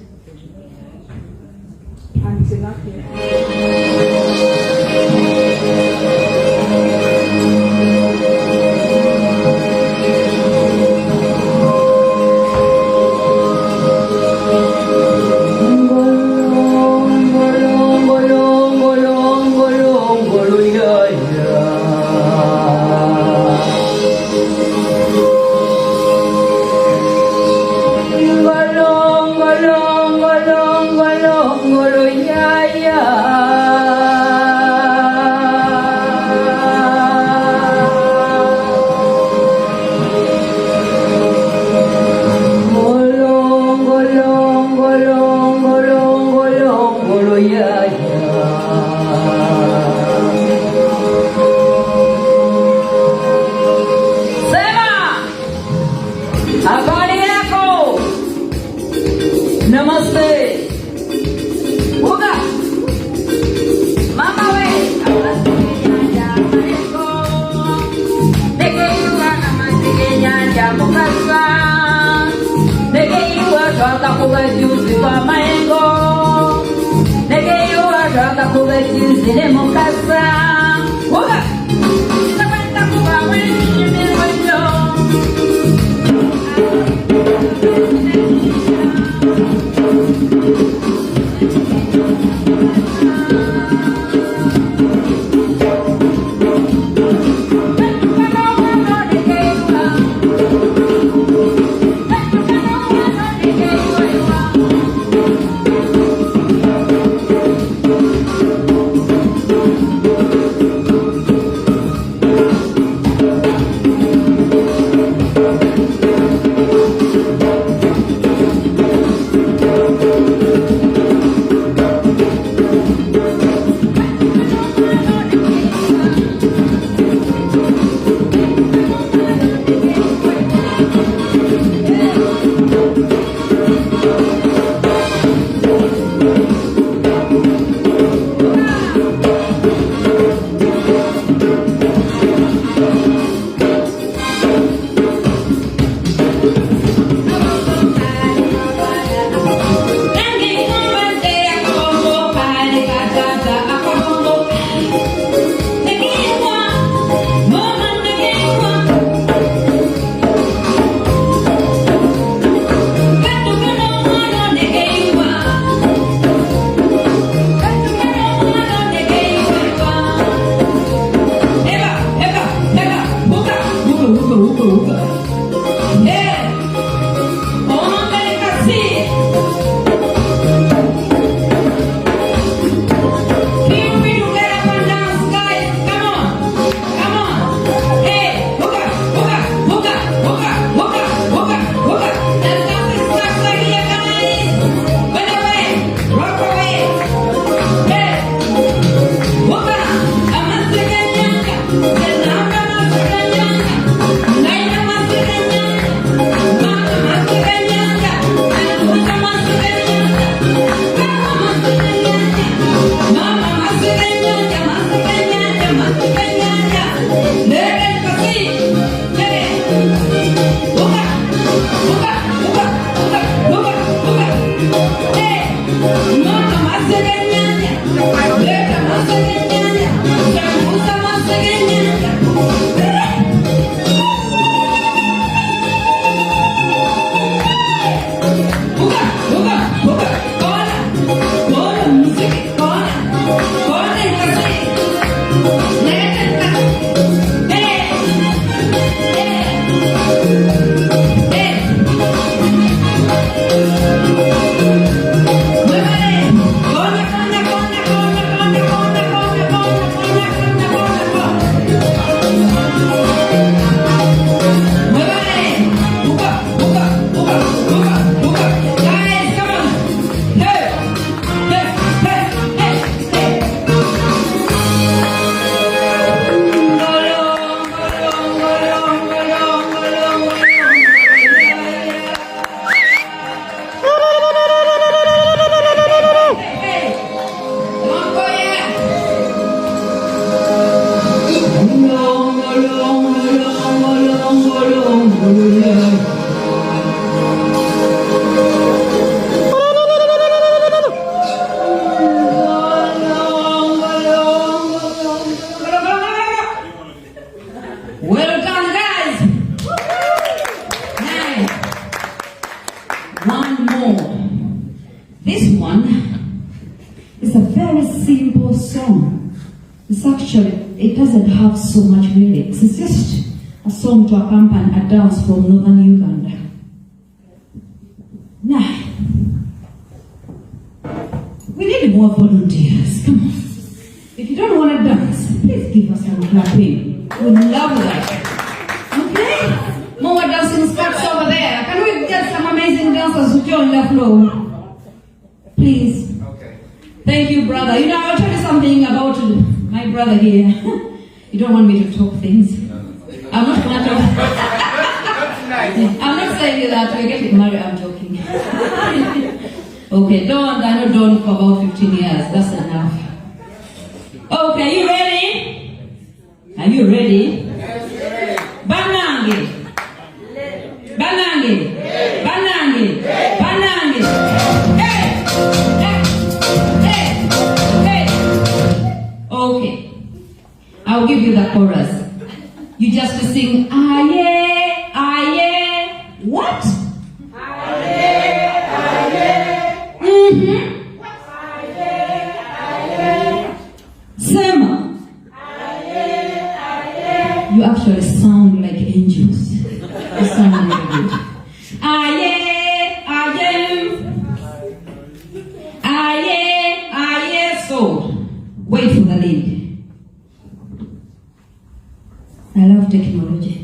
right. One more. This one is a very simple song. It doesn't have so much lyrics. It's just a song to accompany a dance from northern Uganda. Now, we need more volunteers. Come on. If you don't want to dance, please give us some clapping. We love that. Okay? More dancing spots over there. Can we get some amazing dancers to join the floor? Please. Okay. Thank you, brother. You know, I'll tell you something about my brother here. You don't want me to talk things. I'm not going to talk. I'm not saying that we're getting married. I'm joking. Okay, I know Dawn for about 15 years. That's enough. Okay, you ready? Are you ready? Banange. Banange. Banange. Banange. Hey! Hey! Hey! Hey! Okay. I'll give you the chorus. You just sing aye, aye. What? Aye, aye. Mm-hmm. Sema. You actually sound like angels. You sound really good. Aye, aye. Aye, aye. So, wait for the lead. I love technology.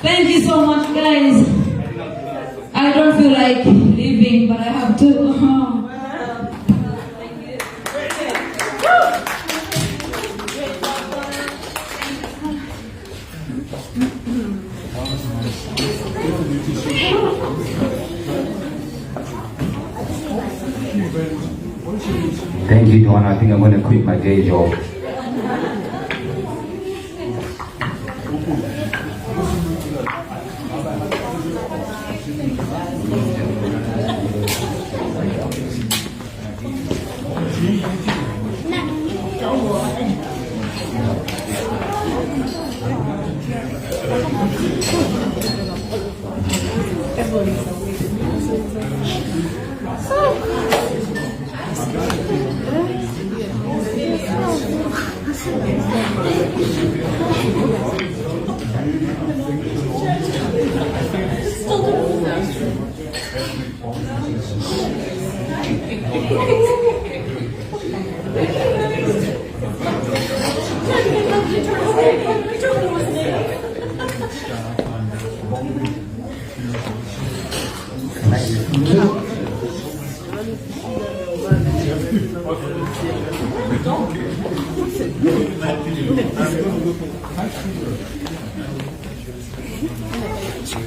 Thank you so much, guys. I don't feel like leaving, but I have to. Thank you, John. I think I'm going to quit my day job.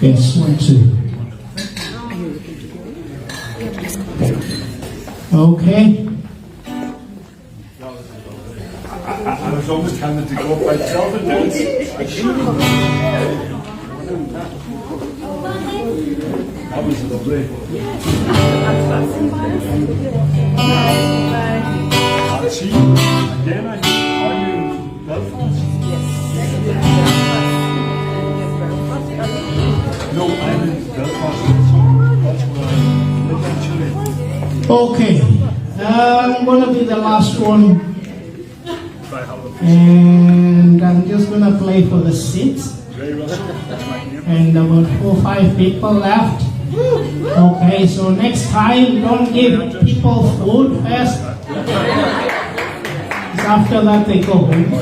Yes, 1, 2. Okay. I was almost tempted to go up myself and dance. That was lovely. See, again, are you in Belfast? No, I'm in Belfast. That's where I live actually. Okay. I'm going to be the last one. And I'm just going to play for the seats. And about 4 or 5 people left. Okay, so next time, don't give people food first. After that, they go home.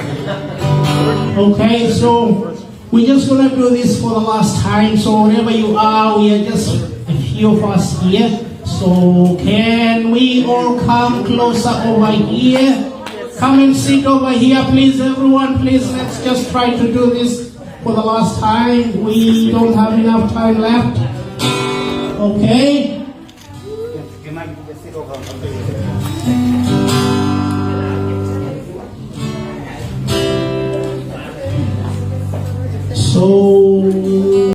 Okay, so we're just going to do this for the last time. So wherever you are, we are just a few of us here. So can we all come closer over here? Come and sit over here, please, everyone. Please, let's just try to do this for the last time. We don't have enough time left. Okay? So